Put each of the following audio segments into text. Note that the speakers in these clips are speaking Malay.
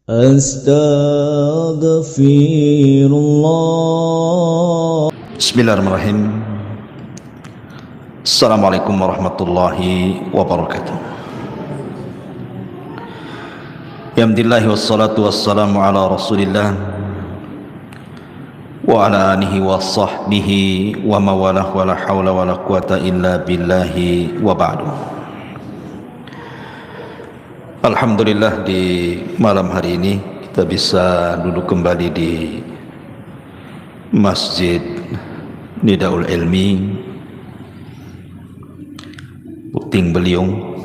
Astaghfirullah. Bismillahirrahmanirrahim. Assalamualaikum warahmatullahi wabarakatuh. Alhamdulillah wassalatu wassalamu ala Rasulillah wa ala alihi wa sahbihi wa mawalah wa la hawla wa la quwata illa billahi wa ba'du. Alhamdulillah, di malam hari ini kita bisa duduk kembali di Masjid Nidaul Ilmi Puting Beliung.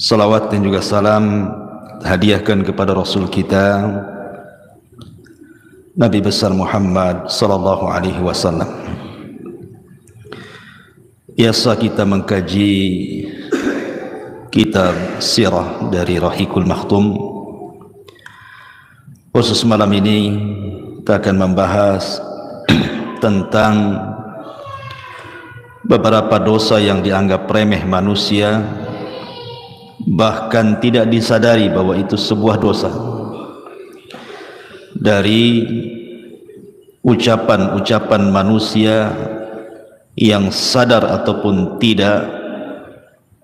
Salawat dan juga salam hadiahkan kepada Rasul kita Nabi besar Muhammad sallallahu alaihi wasallam. Biasa kita mengkaji kitab sirah dari Rahiqul Makhtum. Khusus malam ini kita akan membahas tentang beberapa dosa yang dianggap remeh manusia, bahkan tidak disadari bahwa itu sebuah dosa. Dari ucapan-ucapan manusia yang sadar ataupun tidak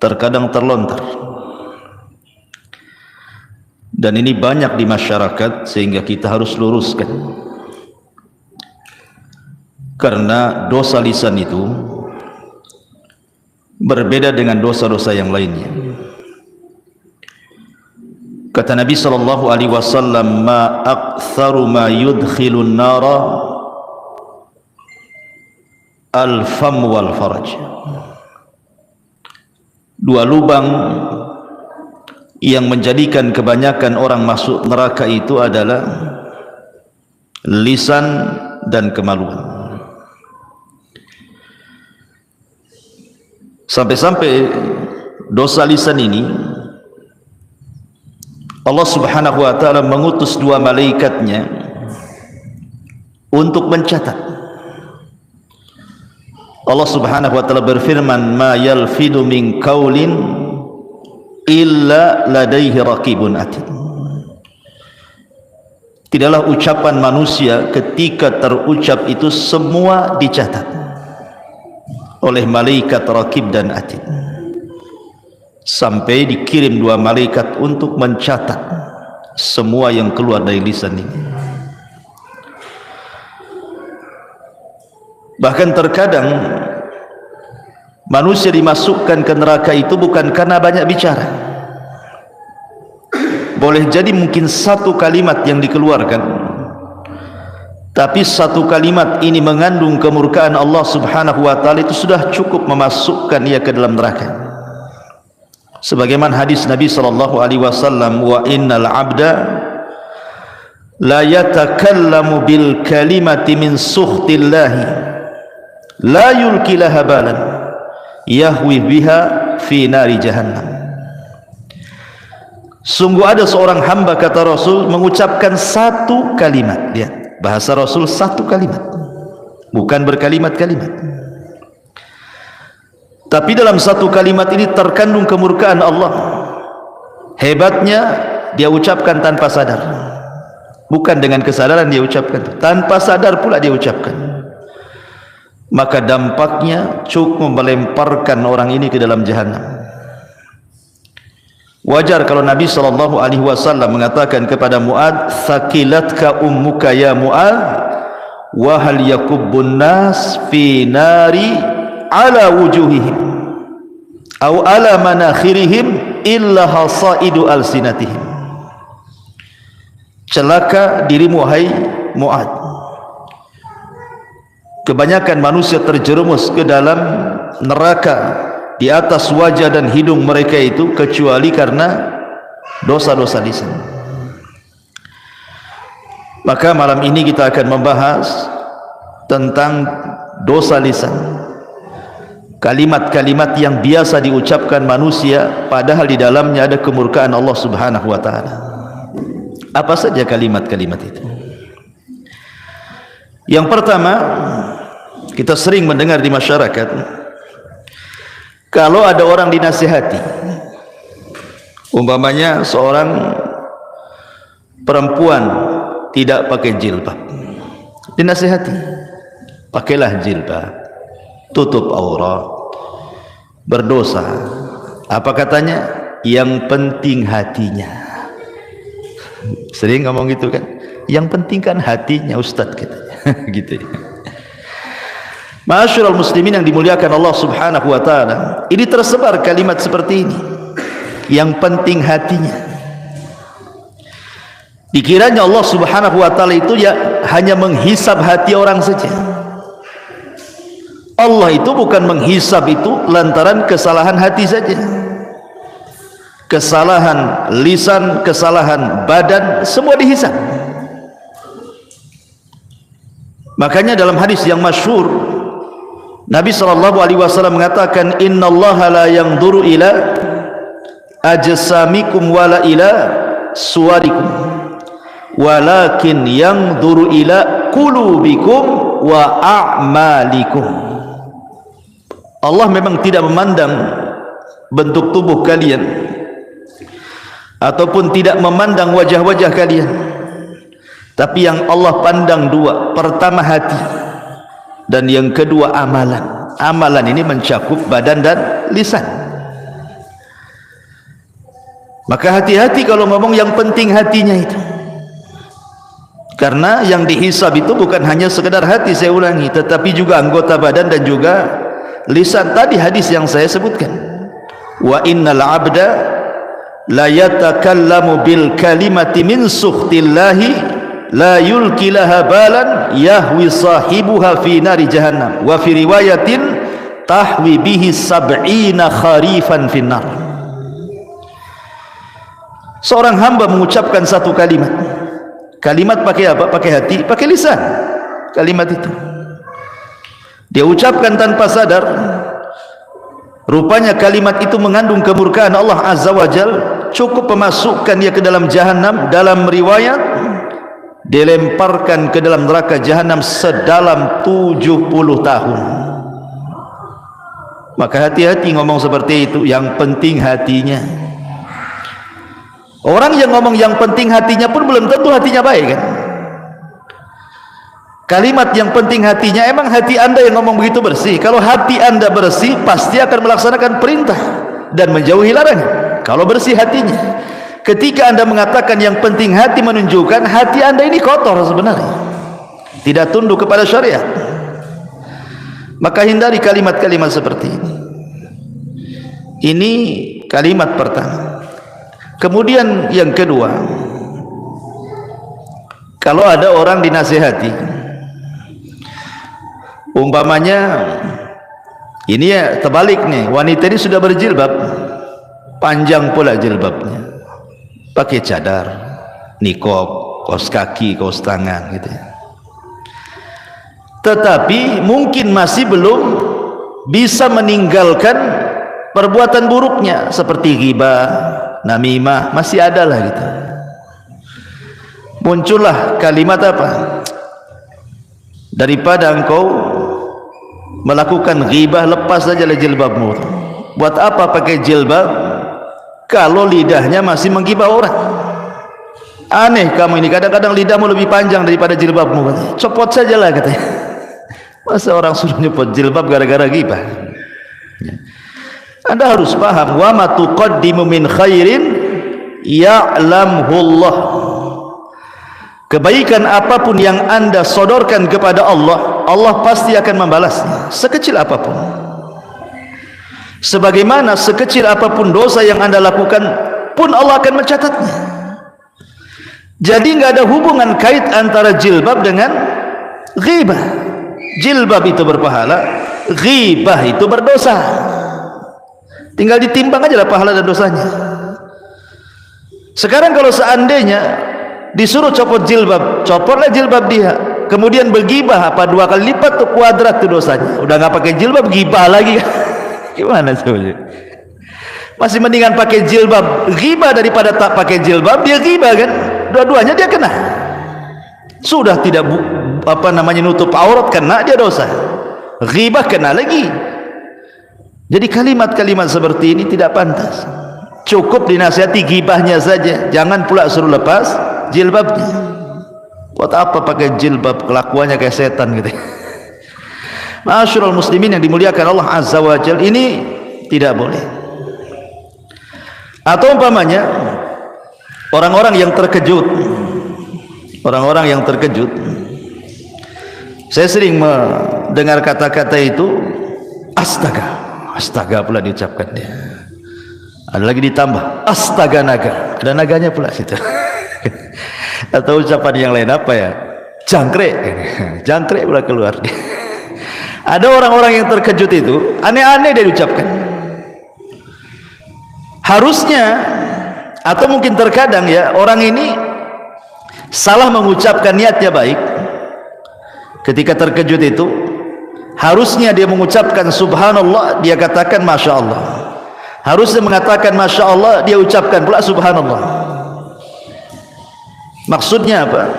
terkadang terlontar, dan ini banyak di masyarakat sehingga kita harus luruskan. Karena dosa lisan itu berbeda dengan dosa-dosa yang lainnya. Kata Nabi sallallahu alaihi wasallam, ma aktsaru ma yudkhilun nara al-fam wal faraj. Dua lubang yang menjadikan kebanyakan orang masuk neraka itu adalah lisan dan kemaluan. Sampai-sampai dosa lisan ini Allah subhanahu wa ta'ala mengutus dua malaikatnya untuk mencatat. Allah subhanahu wa ta'ala berfirman, ma yalfidu min qaulin illa ladaihi raqibun atid. Tidaklah ucapan manusia ketika terucap itu semua dicatat oleh malaikat raqib dan atid, sampai dikirim dua malaikat untuk mencatat semua yang keluar dari lisan ini. Bahkan terkadang manusia dimasukkan ke neraka itu bukan karena banyak bicara. Boleh jadi mungkin satu kalimat yang dikeluarkan, tapi satu kalimat ini mengandung kemurkaan Allah subhanahu wa ta'ala, itu sudah cukup memasukkan ia ke dalam neraka. Sebagaimana hadis Nabi sallallahu alaihi wasallam, wa innal abda la yatakallamu bil kalimati min sukhtillahi la yulki laha balan yahwi biha fi nari jahannam. Sungguh ada seorang hamba, kata Rasul, mengucapkan satu kalimat. Lihat, bahasa Rasul satu kalimat, bukan berkalimat-kalimat. Tapi dalam satu kalimat ini terkandung kemurkaan Allah. Hebatnya dia ucapkan tanpa sadar, bukan dengan kesadaran dia ucapkan, tanpa sadar pula dia ucapkan. Maka dampaknya cukup melemparkan orang ini ke dalam jahannam. Wajar kalau Nabi sallallahu alaihi wasallam mengatakan kepada Muad, "Thaqilatka ummuka ya Muad, wa hal yakubbun nas fi nari ala wujuhihim aw ala manakhirihim illa hasaidu alsinatihim." Celaka dirimu hai Muad, kebanyakan manusia terjerumus ke dalam neraka di atas wajah dan hidung mereka itu kecuali karena dosa-dosa lisan. Maka malam ini kita akan membahas tentang dosa lisan, kalimat-kalimat yang biasa diucapkan manusia padahal di dalamnya ada kemurkaan Allah subhanahu wa ta'ala. Apa saja kalimat-kalimat itu? Yang pertama, kita sering mendengar di masyarakat, kalau ada orang dinasihati, Umpamanya seorang perempuan tidak pakai jilbab, dinasihati, pakailah jilbab, tutup aurat, berdosa. Apa katanya? Yang penting hatinya. Sering ngomong gitu kan, yang penting kan hatinya Ustadz katanya. Gitu ya. Ma'asyiral muslimin yang dimuliakan Allah subhanahu wa ta'ala, ini tersebar kalimat seperti ini, yang penting hatinya. Dikiranya Allah subhanahu wa ta'ala itu ya hanya menghisab hati orang saja. Allah itu bukan menghisab itu lantaran kesalahan hati saja, kesalahan lisan, kesalahan badan, semua dihisab. Makanya dalam hadis yang masyhur Nabi SAW mengatakan, innallaha la yanzuru ila ajsamikum wala ila suwarikum walakin yanzuru ila qulubikum wa a'malikum. Allah memang tidak memandang bentuk tubuh kalian ataupun tidak memandang wajah-wajah kalian, tapi yang Allah pandang dua, pertama hati, dan yang kedua amalan. Amalan ini mencakup badan dan lisan. Maka hati-hati kalau ngomong yang penting hatinya itu, karena yang dihisab itu bukan hanya sekedar hati, saya ulangi, tetapi juga anggota badan dan juga lisan. Tadi hadis yang saya sebutkan, wa innal abda la yatakallamu bil kalimati min sukhtillahi la yulki laha balan yahwi sahibuha fi nari jahannam wa fi riwayatin tahwi bihi sab'ina kharifan fin nar. Seorang hamba mengucapkan satu kalimat, kalimat pakai apa? Pakai hati, pakai lisan. Kalimat itu dia ucapkan tanpa sadar, rupanya kalimat itu mengandung kemurkaan Allah Azza wa Jal, cukup memasukkan dia ke dalam jahannam. Dalam riwayat dilemparkan ke dalam neraka jahanam sedalam 70 tahun. Maka hati-hati ngomong seperti itu, yang penting hatinya. Orang yang ngomong yang penting hatinya pun belum tentu hatinya baik kan. Kalimat yang penting hatinya, emang hati anda yang ngomong begitu bersih? Kalau hati anda bersih, pasti akan melaksanakan perintah dan menjauhi larangan. Kalau bersih hatinya, ketika anda mengatakan yang penting hati, menunjukkan hati anda ini kotor sebenarnya, tidak tunduk kepada syariat. Maka hindari kalimat-kalimat seperti ini. Ini kalimat pertama. Kemudian yang kedua, kalau ada orang dinasihati, umpamanya ini ya terbalik nih, wanita ini sudah berjilbab, panjang pula jilbabnya, pakai cadar, nikob, kaos kaki, kaos tangan gitu ya. Tetapi mungkin masih belum bisa meninggalkan perbuatan buruknya seperti ghibah, namimah, masih ada lah gitu. Muncullah kalimat apa? Daripada engkau melakukan ghibah, lepas saja jilbabmu. Buat apa pakai jilbab kalau lidahnya masih menggibah orang? Aneh kamu ini, kadang-kadang lidahmu lebih panjang daripada jilbabmu. Copot sajalah katanya. Masa orang suruh nyopot jilbab gara-gara ghibah? Anda harus paham, wa ma tuqaddimu min khairin ya'lamhu Allah. Kebaikan apapun yang anda sodorkan kepada Allah, Allah pasti akan membalasnya, sekecil apapun. Sebagaimana sekecil apapun dosa yang anda lakukan pun Allah akan mencatatnya. Jadi nggak ada hubungan kait antara jilbab dengan ghibah. Jilbab itu berpahala, ghibah itu berdosa. Tinggal ditimbang aja lah pahala dan dosanya. Sekarang kalau seandainya disuruh copot jilbab, copotlah jilbab dia, kemudian bergibah, apa 2 kali lipat tuh, kuadrat tuh dosanya. Udah nggak pakai jilbab, gibah lagi. Gimana sebenarnya? Masih mendingan pakai jilbab ghibah daripada tak pakai jilbab, dia ghibah kan? Dua-duanya dia kena. Sudah tidak nutup aurat, kena dia dosa. Ghibah kena lagi. Jadi kalimat-kalimat seperti ini tidak pantas. cukup dinasihati gibahnya saja, jangan pula suruh lepas jilbabnya. Buat apa pakai jilbab, kelakuannya kayak setan gitu. Ma'asyiral muslimin yang dimuliakan Allah Azza wa Jalla, ini tidak boleh. Atau umpamanya orang-orang yang terkejut, saya sering mendengar kata-kata itu, astaga pula diucapkan dia. Ada lagi ditambah, astaga naga, ada naganya pula situ. Atau ucapan yang lain apa ya, jangkrik pula keluar. Ada orang-orang yang terkejut itu aneh-aneh dia ucapkan. Harusnya, atau mungkin terkadang ya, orang ini salah mengucapkan niatnya baik. Ketika terkejut itu harusnya dia mengucapkan subhanallah, dia katakan masya Allah. Harusnya mengatakan masya Allah, dia ucapkan pula subhanallah. Maksudnya apa?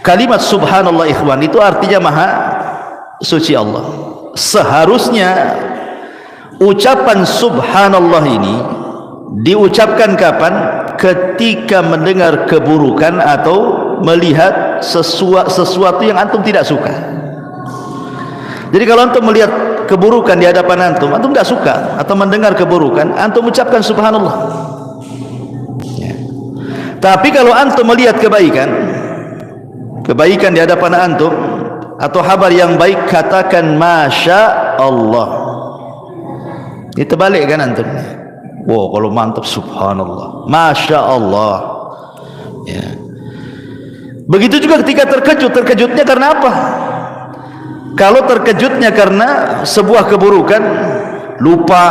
Kalimat subhanallah ikhwan itu artinya maha suci Allah. Seharusnya ucapan subhanallah ini diucapkan kapan? Ketika mendengar keburukan atau melihat sesuatu yang antum tidak suka. Jadi kalau antum melihat keburukan di hadapan antum tidak suka, atau mendengar keburukan, antum ucapkan subhanallah ya. Tapi kalau antum melihat kebaikan di hadapan antum atau kabar yang baik, katakan masya Allah. Ini terbalik kan antum? Wow, kalau mantap subhanallah, masya Allah ya. Begitu juga ketika terkejutnya karena apa? Kalau terkejutnya karena sebuah keburukan, lupa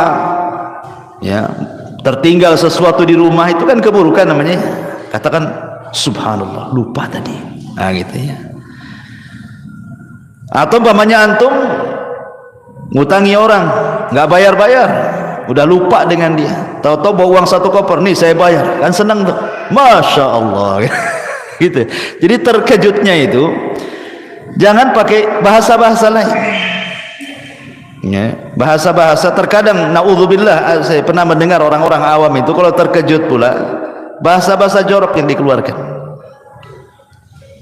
ya, tertinggal sesuatu di rumah, itu kan keburukan namanya, katakan subhanallah, lupa tadi, nah gitu ya. Atau umpamanya antum ngutangi orang, nggak bayar, udah lupa dengan dia, tahu-tahu bawa uang 1 koper, nih saya bayar, kan senang tuh, masya Allah gitu. Jadi terkejutnya itu jangan pakai bahasa-bahasa lain ya. Bahasa-bahasa terkadang naudzubillah, saya pernah mendengar orang-orang awam itu kalau terkejut pula bahasa-bahasa jorok yang dikeluarkan.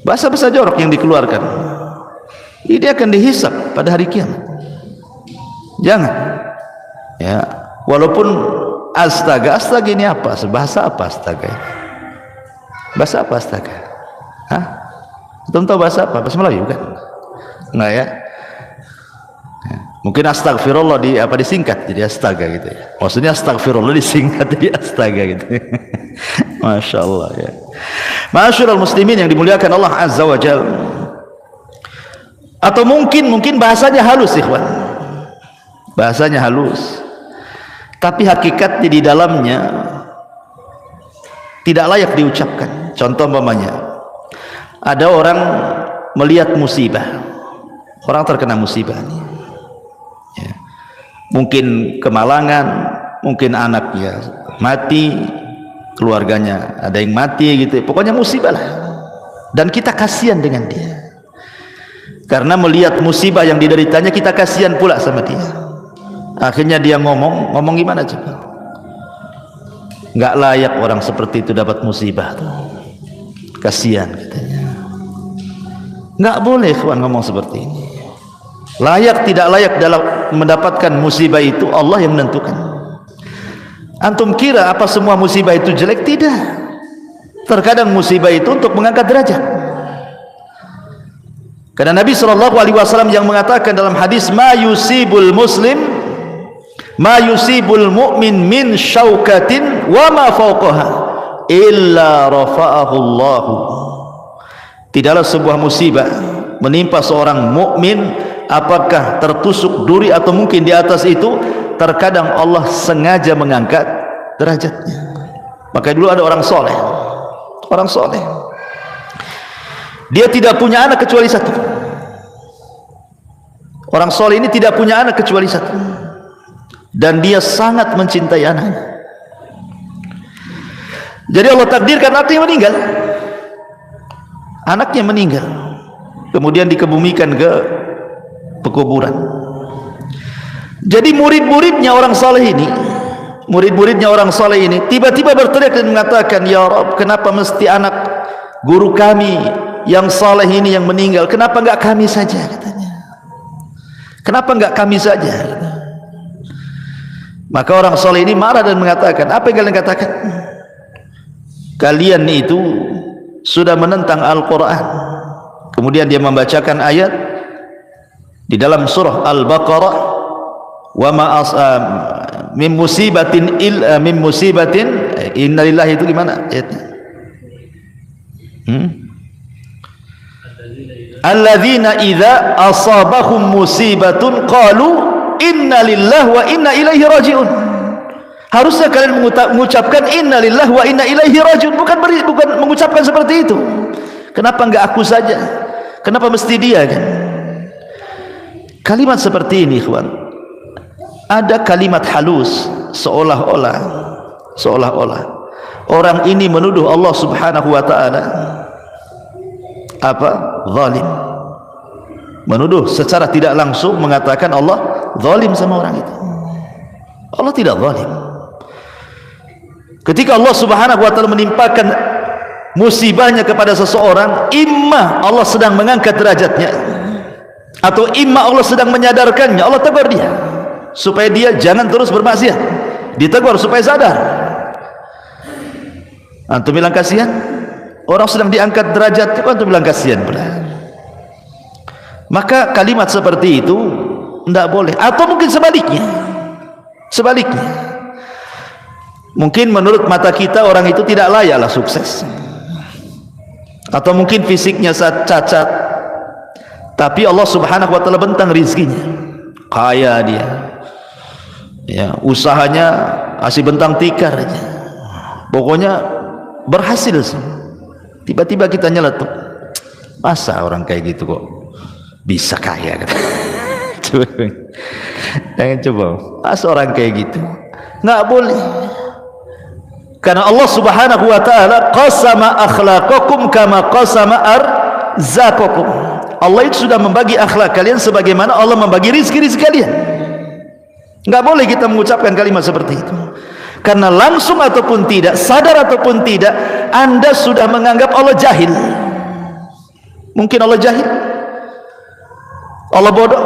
Bahasa-bahasa jorok yang dikeluarkan ini akan dihisab pada hari kiamat. Jangan ya, walaupun astaga ini apa? Bahasa apa astaga? Bahasa apa astaga? Hah? Belum tahu bahasa apa? Bahasa Melayu kan? Enggak ya? Mungkin astagfirullah disingkat jadi astaga gitu ya. Maksudnya astagfirullah disingkat jadi astaga gitu. Masya Allah ya. Ma'asyiral muslimin yang dimuliakan Allah Azza wa Jalla. Atau mungkin bahasanya halus ikhwan. Bahasanya halus, tapi hakikatnya di dalamnya tidak layak diucapkan. Contoh umpamanya, ada orang melihat musibah, orang terkena musibah ya. Mungkin kemalangan, mungkin anaknya mati, keluarganya ada yang mati gitu, pokoknya musibah lah. Dan kita kasihan dengan dia, karena melihat musibah yang dideritanya, kita kasihan pula sama dia. Akhirnya dia ngomong gimana coba? Nggak layak orang seperti itu dapat musibah tuh. Kasihan katanya. Nggak boleh kawan ngomong seperti ini. Layak tidak layak dalam mendapatkan musibah itu Allah yang menentukan. Antum kira apa semua musibah itu jelek? Tidak. Terkadang musibah itu untuk mengangkat derajat. Karena Nabi SAW yang mengatakan dalam hadis, ma yusibul mu'min min syaukatin wa ma fawqaha illa rafa'ahu Allah. Tidaklah sebuah musibah menimpa seorang mukmin, apakah tertusuk duri atau mungkin di atas itu, terkadang Allah sengaja mengangkat derajatnya. Maka dulu ada orang soleh, dia tidak punya anak kecuali satu. Orang soleh ini tidak punya anak kecuali satu, dan dia sangat mencintai anaknya. Jadi Allah takdirkan anaknya meninggal, kemudian dikebumikan ke pekuburan. Jadi murid-muridnya orang saleh ini murid-muridnya orang soleh ini tiba-tiba berteriak dan mengatakan, ya Rabb, kenapa mesti anak guru kami yang soleh ini yang meninggal, kenapa enggak kami saja, katanya. Kenapa enggak kami saja, katanya. Maka orang soleh ini marah dan mengatakan, apa yang kalian katakan? Kalian itu sudah menentang Al-Quran. Kemudian dia membacakan ayat di dalam surah Al-Baqarah, wa ma min musibatin inna lillahi, itu gimana ayatnya? Alladzina idza asabahum musibatun qalu inna lillahi wa inna ilaihi rajiun. Harusnya kalian mengucapkan inna lillahi wa inna ilaihi rajiun, bukan mengucapkan seperti itu. Kenapa enggak aku saja? Kenapa mesti dia, kan? Kalimat seperti ini, ikhwan, ada kalimat halus, seolah-olah orang ini menuduh Allah Subhanahu wa ta'ala apa? Zalim. Menuduh secara tidak langsung, mengatakan Allah zalim sama orang itu. Allah tidak zalim. Ketika Allah Subhanahu wa ta'ala menimpakan musibahnya kepada seseorang, imma Allah sedang mengangkat derajatnya, atau imma Allah sedang menyadarkannya. Allah tegur dia supaya dia jangan terus bermaksiat, ditegur supaya sadar. Antum bilang kasihan, orang sedang diangkat derajatnya, antum bilang kasihan pula. Maka kalimat seperti itu tidak boleh. Atau mungkin sebaliknya, mungkin menurut mata kita orang itu tidak layaklah sukses, atau mungkin fisiknya cacat, tapi Allah Subhanahu wa ta'ala bentang rizkinya, kaya dia, ya, usahanya asih bentang tikar aja, pokoknya berhasil. Tiba-tiba kita nyeletuk, masa orang kayak gitu kok bisa kaya, kata. Jangan coba, masa orang kayak gitu, nggak boleh. Karena Allah Subhanahu wa ta'ala qasama akhlaqakum kama qasama arzaqakum. Allah itu sudah membagi akhlak kalian sebagaimana Allah membagi rizki-rizki kalian. Enggak boleh kita mengucapkan kalimat seperti itu. Karena langsung ataupun tidak, sadar ataupun tidak, Anda sudah menganggap Allah jahil. Mungkin Allah jahil, Allah bodoh,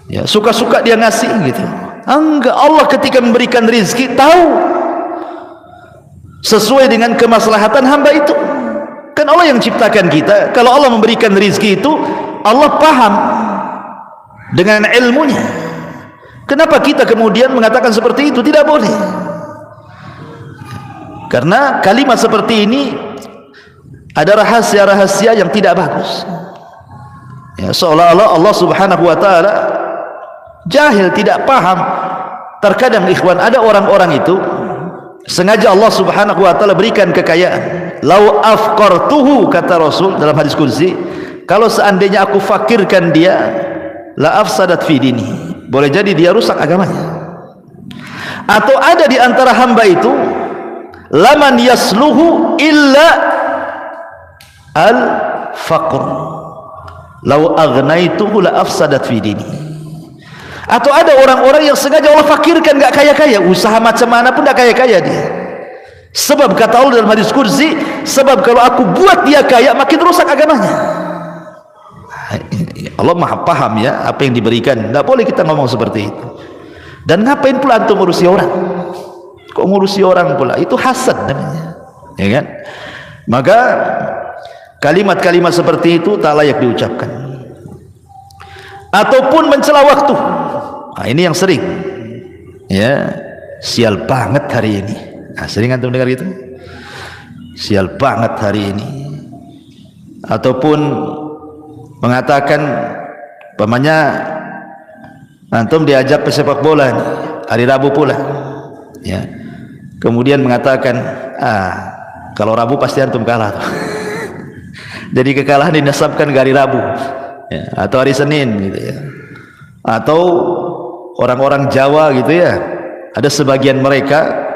ya, suka-suka dia ngasih gitu. Enggak, Allah ketika memberikan rizki tahu sesuai dengan kemaslahatan hamba itu. Kan Allah yang ciptakan kita. Kalau Allah memberikan rizki itu, Allah paham dengan ilmunya. Kenapa kita kemudian mengatakan seperti itu? Tidak boleh. Karena kalimat seperti ini ada rahasia-rahasia yang tidak bagus, ya, seolah-olah Allah Subhanahu wa ta'ala jahil, tidak paham. Terkadang ikhwan, ada orang-orang itu sengaja Allah Subhanahu wa ta'ala berikan kekayaan. Lau afqartuhu, kata Rasul dalam hadis qudsi, kalau seandainya aku fakirkan dia, la afsadat fi dini, boleh jadi dia rusak agamanya. Atau ada di antara hamba itu, laman yasluhu illa al faqr, lau agnaituhu la afsadat fi dini. Atau ada orang-orang yang sengaja Allah fakirkan, gak kaya-kaya, usaha macam mana pun gak kaya-kaya dia. Sebab kata Allah dalam hadis qudsi, sebab kalau aku buat dia kaya, makin rusak agamanya. Allah maha paham ya apa yang diberikan. Gak boleh kita ngomong seperti itu. Dan ngapain pula antum ngurusi orang? Kok ngurusi orang pula? Itu hasad namanya, ya kan? Maka kalimat-kalimat seperti itu tak layak diucapkan. Ataupun mencela waktu. Nah, ini yang sering, ya, sial banget hari ini. Nah, sering antum dengar gitu, sial banget hari ini. Ataupun mengatakan, pamannya antum diajak pesepak bola nih, hari Rabu pula, ya, kemudian mengatakan, kalau Rabu pasti antum kalah. Jadi kekalahan dinasabkan ke hari Rabu, ya, atau hari Senin gitu ya. Atau orang-orang Jawa gitu ya, ada sebagian mereka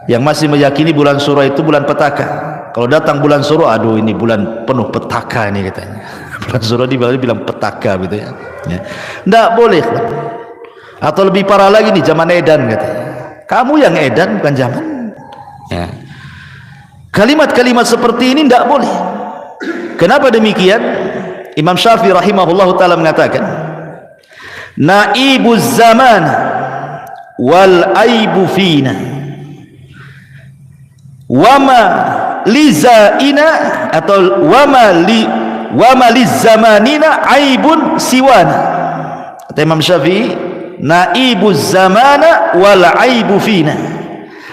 yang masih meyakini bulan Suro itu bulan petaka. Kalau datang bulan Suro, aduh ini bulan penuh petaka ini katanya. Bulan Suro dibilang petaka gitu ya. Tidak boleh. Atau lebih parah lagi nih, zaman edan katanya. Kamu yang edan, bukan zaman. Ya. Kalimat-kalimat seperti ini tidak boleh. Kenapa demikian? Imam Syafi'i rahimahullah ta'ala mengatakan, naibuz zaman wal aibu fina wama lizaina atau wama lizamanina aibun siwana. Kata Imam Syafi'i, naibuz zamana wal aibu fina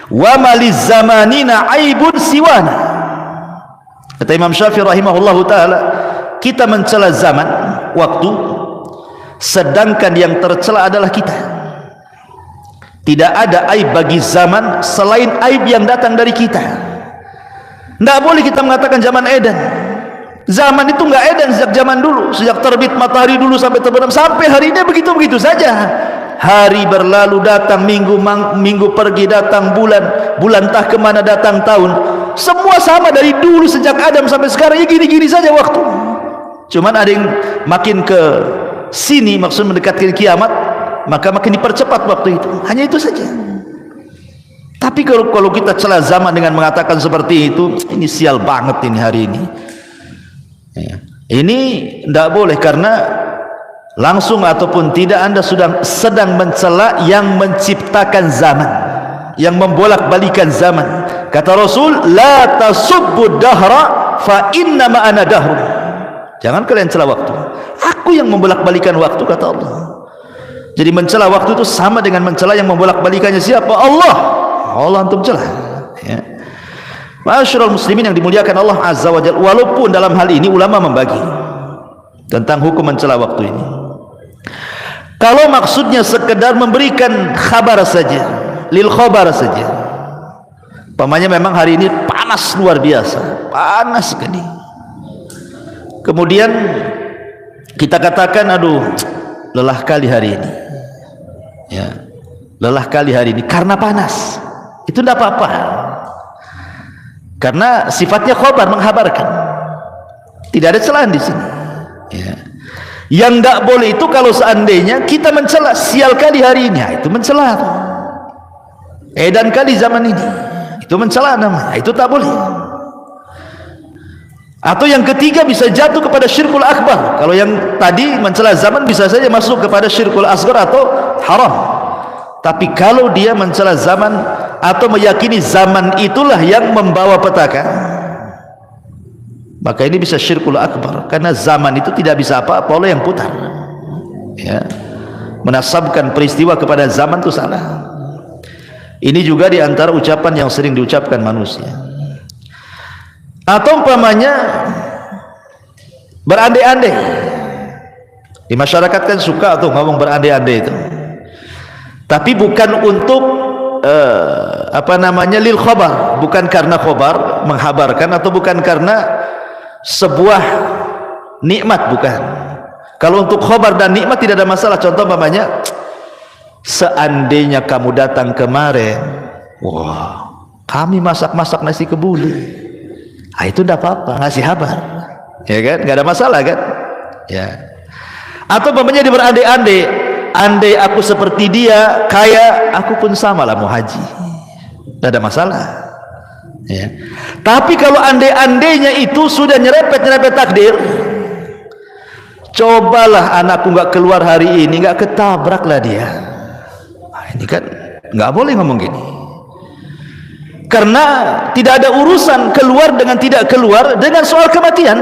wama lizamanina aibun siwana. Kata Imam Syafi'i rahimahullah ta'ala, kita mencela zaman, waktu, sedangkan yang tercela adalah kita. Tidak ada aib bagi zaman selain aib yang datang dari kita. Tidak boleh kita mengatakan zaman edan. Zaman itu enggak edan sejak zaman dulu, sejak terbit matahari dulu sampai terbenam, sampai hari ini begitu-begitu saja. Hari berlalu datang, minggu pergi datang, bulan entah kemana datang, tahun, semua sama dari dulu sejak Adam sampai sekarang. Ya gini-gini saja waktu. Cuman ada yang makin ke sini, maksud mendekatkan kiamat, maka makin dipercepat waktu itu. Hanya itu saja. Tapi kalau kita celah zaman dengan mengatakan seperti itu, ini sial banget ini hari ini. Ya. Ini tidak boleh, karena langsung ataupun tidak Anda sedang mencela yang menciptakan zaman, yang membolak-balikan zaman. Kata Rasul, la tasubbu dahra fa inna ma ana dahrun. Jangan kalian celah waktu, aku yang membolak-balikan waktu, kata Allah. Jadi mencela waktu itu sama dengan mencela yang membolak-balikannya siapa? Allah. Allah antum celah. Ya. Ma'asyiral muslimin yang dimuliakan Allah Azza wa Jalla. Walaupun dalam hal ini ulama membagi tentang hukum mencela waktu ini. Kalau maksudnya sekedar memberikan kabar saja, lil khabar saja, pamannya memang hari ini panas luar biasa, panas sekali, kemudian kita katakan, aduh lelah kali hari ini, ya, lelah kali hari ini karena panas, itu tidak apa-apa, karena sifatnya khabar, menghabarkan, tidak ada celaan di sini. Ya. Yang tidak boleh itu kalau seandainya kita mencela, sial kali hari ini, itu mencela, edan kali zaman ini, itu mencela namanya, itu tak boleh. Atau yang ketiga bisa jatuh kepada syirkul akbar. Kalau yang tadi mencela zaman bisa saja masuk kepada syirkul asghar atau haram. Tapi kalau dia mencela zaman atau meyakini zaman itulah yang membawa petaka, maka ini bisa syirkul akbar, karena zaman itu tidak bisa apa-apa oleh yang putar. Ya. Menasabkan peristiwa kepada zaman itu salah. Ini juga diantara ucapan yang sering diucapkan manusia. Atau umpamanya berandai-andai. Di masyarakat kan suka tuh ngomong berandai-andai itu. Tapi bukan untuk lil khabar, bukan karena khabar menghabarkan, atau bukan karena sebuah nikmat, bukan. Kalau untuk khobar dan nikmat tidak ada masalah. Contoh umpamanya, seandainya kamu datang kemarin, wah, kami masak-masak nasi kebuli, itu tidak apa-apa, ngasih kabar, ya kan, nggak ada masalah kan, ya. Atau umpamanya berandai-andai, andai aku seperti dia, kaya, aku pun sama lah mau haji, tidak ada masalah. Ya. Tapi kalau andai-andainya itu sudah nyerepet takdir, cobalah anakku nggak keluar hari ini, nggak ketabraklah dia. Ini kan nggak boleh ngomong gini, karena tidak ada urusan keluar dengan tidak keluar dengan soal kematian.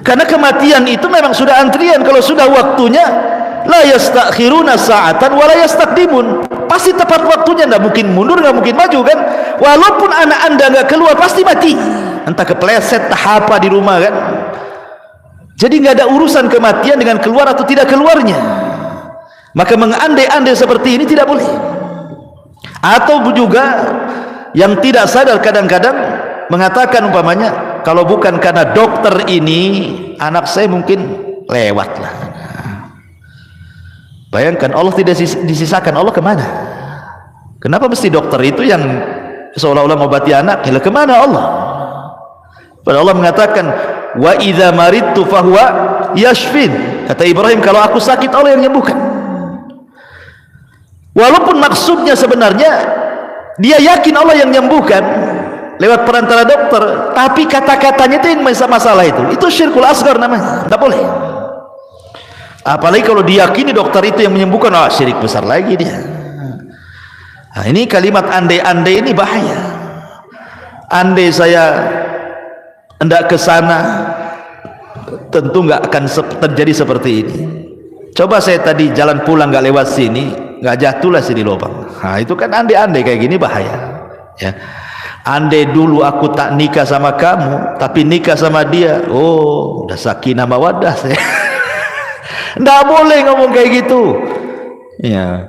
Karena kematian itu memang sudah antrian. Kalau sudah waktunya, la yastakhiruna sa'atan wa la yastaqdimun, pasti tepat waktunya, tidak mungkin mundur, tidak mungkin maju kan. Walaupun anak anda nggak keluar pasti mati, entah kepleset entah apa di rumah kan. Jadi nggak ada urusan kematian dengan keluar atau tidak keluarnya. Maka mengandai-andai seperti ini tidak boleh. Atau juga yang tidak sadar kadang-kadang mengatakan umpamanya, kalau bukan karena dokter ini anak saya mungkin lewat lah. Bayangkan Allah tidak disisakan, Allah kemana? Kenapa mesti dokter itu yang seolah-olah mengobati anak? Ya kemana Allah? Padahal Allah mengatakan, wa idza maridtu fahuwa yashfin. Kata Ibrahim, kalau aku sakit Allah yang menyembuhkan. Walaupun maksudnya sebenarnya dia yakin Allah yang menyembuhkan lewat perantara dokter, tapi kata-katanya itu yang masalah itu syirkul asghar namanya, tidak boleh. Apalagi kalau diyakini dokter itu yang menyembuhkan, syirik besar lagi dia. Nah, ini kalimat andai-andai ini bahaya. Andai saya hendak ke sana, tentu nggak akan terjadi seperti ini. Coba saya tadi jalan pulang nggak lewat sini, nggak jatuhlah sini lubang. Nah, itu kan andai-andai kayak gini bahaya. Ya. Andai dulu aku tak nikah sama kamu, tapi nikah sama dia, udah sakinah mawaddah saya. Nggak boleh ngomong kayak gitu. Ya,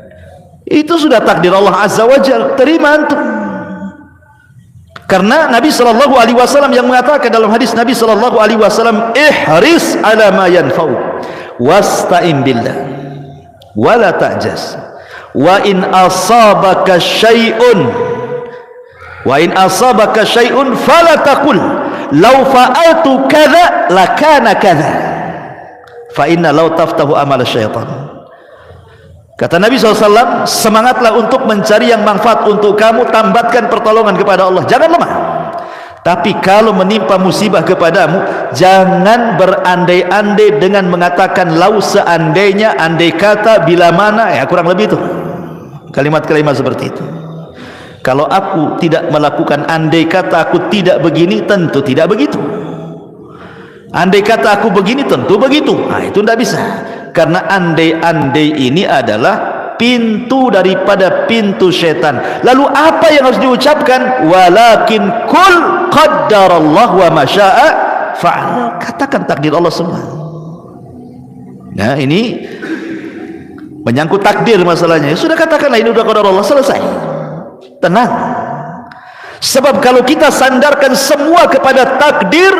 itu sudah takdir Allah Azza wa Jalla. Terima antum. Karena Nabi Shallallahu Alaihi Wasallam yang mengatakan dalam hadis Nabi Shallallahu Alaihi Wasallam, ihris ala ma yanfa'u, wasta'in billah, wala ta'jaz, wa in asabaka syai'un, fala taqul law fa'altu kadza lakana kadza. Fa inna law taftahu amal syaitan. Kata Nabi SAW, semangatlah untuk mencari yang manfaat untuk kamu, tambatkan pertolongan kepada Allah, jangan lemah. Tapi kalau menimpa musibah kepadamu, jangan berandai-andai dengan mengatakan lau seandainya, andai kata, bila mana, ya kurang lebih itu kalimat-kalimat seperti itu. Kalau aku tidak melakukan andai kata aku tidak begini, tentu tidak begitu. Andai kata aku begini, tentu begitu. Nah, itu tidak bisa. Karena andai-andai ini adalah pintu daripada pintu setan. Lalu apa yang harus diucapkan? Walakin kul qaddarallah wa masya'a fa'al. Katakan takdir Allah semua. Nah, ini menyangkut takdir masalahnya. Sudah katakanlah ini sudah qadar Allah, selesai. Tenang. Sebab kalau kita sandarkan semua kepada takdir,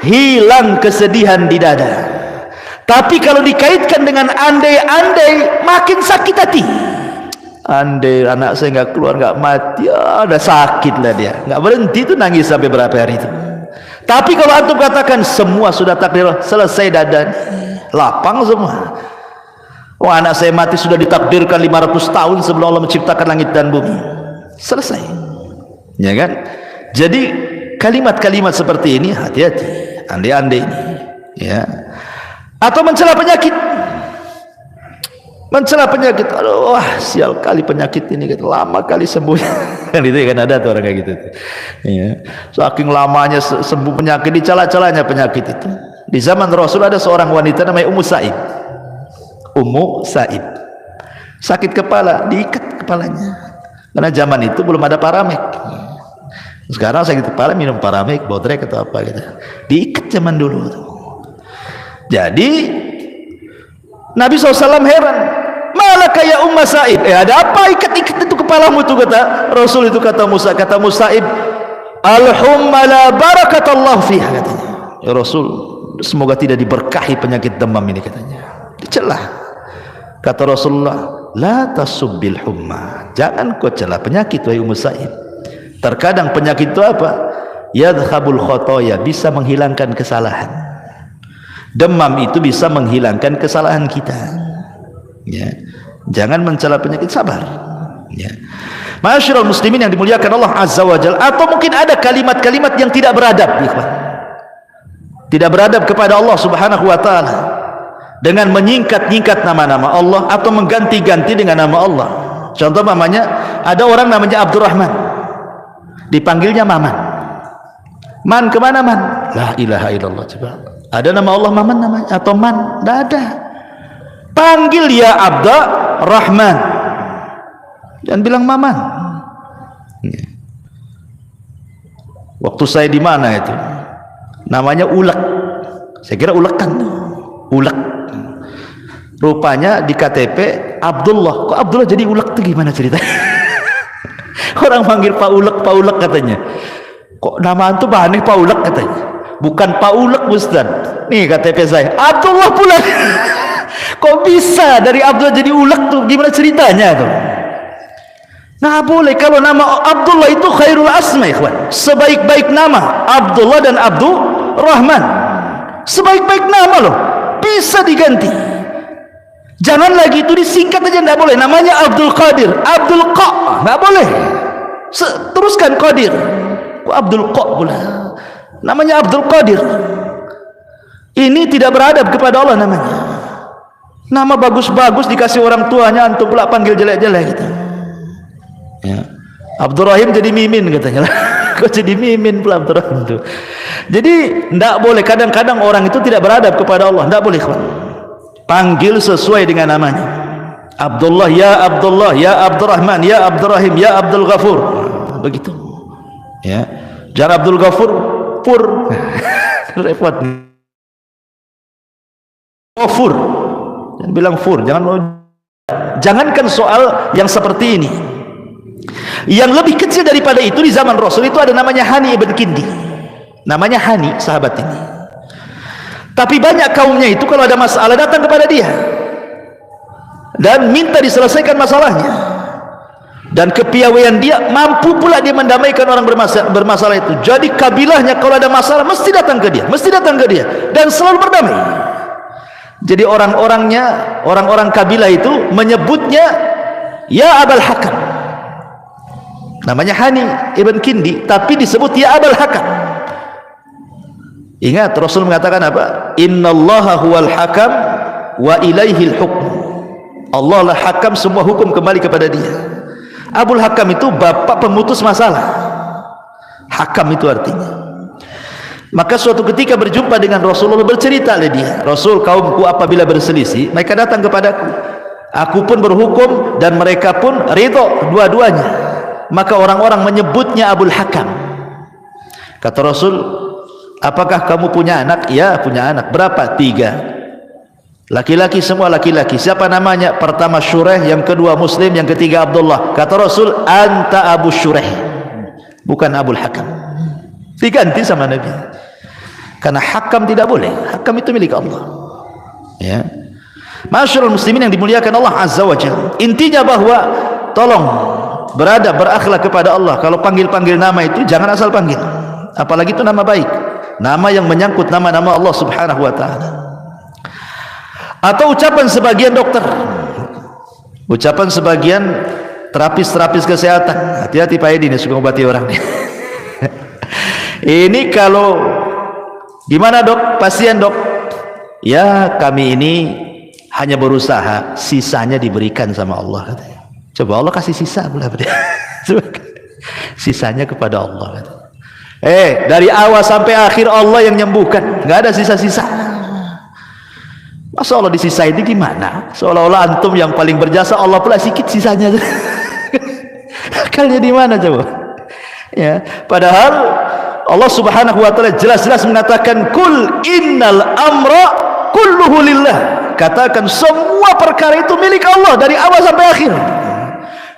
hilang kesedihan di dada. Tapi kalau dikaitkan dengan andai-andai, makin sakit hati. Andai anak saya nggak keluar, nggak mati, udah sakit lah dia, nggak berhenti itu nangis sampai berapa hari itu. Tapi kalau antum katakan semua sudah takdir, selesai dada, lapang semua. Anak saya mati sudah ditakdirkan 500 tahun sebelum Allah menciptakan langit dan bumi, selesai, ya kan? Jadi kalimat-kalimat seperti ini hati-hati, andai-andai ini, ya. Atau mencela penyakit, aduh, sial kali penyakit ini, lama kali sembuh. Kan itu kan ada tuh orang kayak gitu, ya. Saking lamanya sembuh penyakit, dicela-celanya penyakit itu. Di zaman Rasul ada seorang wanita namanya Ummu Sa'id, sakit kepala, diikat kepalanya. Karena zaman itu belum ada Paramek. Sekarang sakit kepala minum Paramek, Bodrek atau apa gitu, diikat zaman dulu tuh. Jadi Nabi SAW heran, malaka ya Ummu Sa'id, ada apa ikat-ikat itu kepalamu itu, kata Rasul itu, kata Musa'ib, al-humma la barakatallahu fiha, katanya. Ya Rasul, semoga tidak diberkahi penyakit demam ini, katanya. Dicelah. Kata Rasulullah, la tasubbil humma, jangan kau celah penyakit wahai Ummu Sa'id. Terkadang penyakit itu apa? Yadhabul khotoya, bisa menghilangkan kesalahan. Demam itu bisa menghilangkan kesalahan kita, ya. Jangan mencela penyakit, sabar, ya. Ma'asyiral muslimin yang dimuliakan Allah Azza wa Jalla. Atau mungkin ada kalimat-kalimat yang tidak beradab, ikhwan. Tidak beradab kepada Allah Subhanahu wa taala, dengan menyingkat-nyingkat nama-nama Allah atau mengganti-ganti dengan nama Allah. Contoh namanya, ada orang namanya Abdurrahman, dipanggilnya Maman. Man kemana man? La ilaha illallah. Coba, ada nama Allah Maman namanya atau Man? Tidak ada. Panggil ya Abdurrahman, jangan bilang Maman. Waktu saya di mana itu, namanya Ulek, saya kira ulekan, Ulek. Rupanya di KTP Abdullah. Kok Abdullah jadi Ulek itu gimana ceritanya? Orang manggil Pak Ulek katanya. Kok nama itu aneh, Pak Ulek katanya. Bukan Pak Ulek Ustaz. Nih KTP saya Abdullah pula. Kok bisa dari Abdullah jadi Ulek tuh? Gimana ceritanya tuh? Nah, boleh. Kalau nama Abdullah itu khairul asma, ikhwan. Sebaik-baik nama Abdullah dan Abdurrahman, sebaik-baik nama loh, bisa diganti. Jangan lagi itu disingkat aja, tidak boleh. Namanya Abdul Qadir, Abdul Qa, nggak boleh. Teruskan Qadir. Kok Abdul Qa pula? Namanya Abdul Qadir. Ini tidak beradab kepada Allah namanya. Nama bagus-bagus dikasih orang tuanya, antum pula panggil jelek-jelek gitu. Ya. Abdurrahim jadi Mimin katanya. Kok jadi Mimin pula Abdurrahim itu? Jadi tidak boleh. Kadang-kadang orang itu tidak beradab kepada Allah. Tidak boleh. Panggil sesuai dengan namanya. Abdullah, ya Abdullah, ya Abdurrahman, ya Abdurrahim, ya Abdul Ghafur. Begitu. Ya. Jangan Abdul Ghafur pur. Repot. Ghafur. Jangan bilang fur, jangankan soal yang seperti ini. Yang lebih kecil daripada itu di zaman Rasul itu ada namanya Hani ibn Kindi. Namanya Hani, sahabat ini. Tapi banyak kaumnya itu kalau ada masalah datang kepada dia dan minta diselesaikan masalahnya. Dan kepiawaian dia mampu pula dia mendamaikan orang bermasalah itu. Jadi kabilahnya kalau ada masalah mesti datang ke dia, dan selalu berdamai. Jadi orang-orang kabilah itu menyebutnya ya Abul Hakam. Namanya Hani ibn Kindi, tapi disebut ya Abul Hakam. Ingat Rasul mengatakan apa? Innallaha huwal hakam wa ilaihil hukm. Allah lah hakam, semua hukum kembali kepada dia. Abul Hakam itu bapak pemutus masalah. Hakam itu artinya. Maka suatu ketika berjumpa dengan Rasulullah, bercerita oleh dia, Rasul, kaumku apabila berselisih mereka datang kepadaku, aku pun berhukum dan mereka pun ridho dua-duanya. Maka orang-orang menyebutnya Abul Hakam. Kata Rasul, apakah kamu punya anak? Ya, punya anak. Berapa? 3. Laki-laki, semua laki-laki. Siapa namanya? Pertama Syureh, yang kedua Muslim, yang ketiga Abdullah. Kata Rasul, anta Abu Syureh, bukan Abul Hakam. Diganti sama Nabi. Karena hakam tidak boleh. Hakam itu milik Allah. Ya. Masyarul muslimin yang dimuliakan Allah Azza wa Jalla. Intinya bahwa tolong beradab, berakhlak kepada Allah. Kalau panggil-panggil nama itu jangan asal panggil. Apalagi itu nama baik. Nama yang menyangkut nama-nama Allah Subhanahu wa taala. Atau ucapan sebagian dokter. Ucapan sebagian terapis kesehatan. Hati-hati Pak Edi, ini suka ngobati orang nih. Ini kalau gimana dok, pasien dok, ya kami ini hanya berusaha, sisanya diberikan sama Allah katanya. Coba Allah kasih sisa pula, sisanya kepada Allah katanya. Dari awal sampai akhir Allah yang nyembuhkan, nggak ada sisa-sisa. Masa Allah disisain itu gimana? Seolah-olah antum yang paling berjasa, Allah pula sikit sisanya. Akalnya di mana coba? Ya, padahal Allah Subhanahu wa taala jelas-jelas mengatakan kul innal amra kulluhu lillah. Katakan semua perkara itu milik Allah dari awal sampai akhir.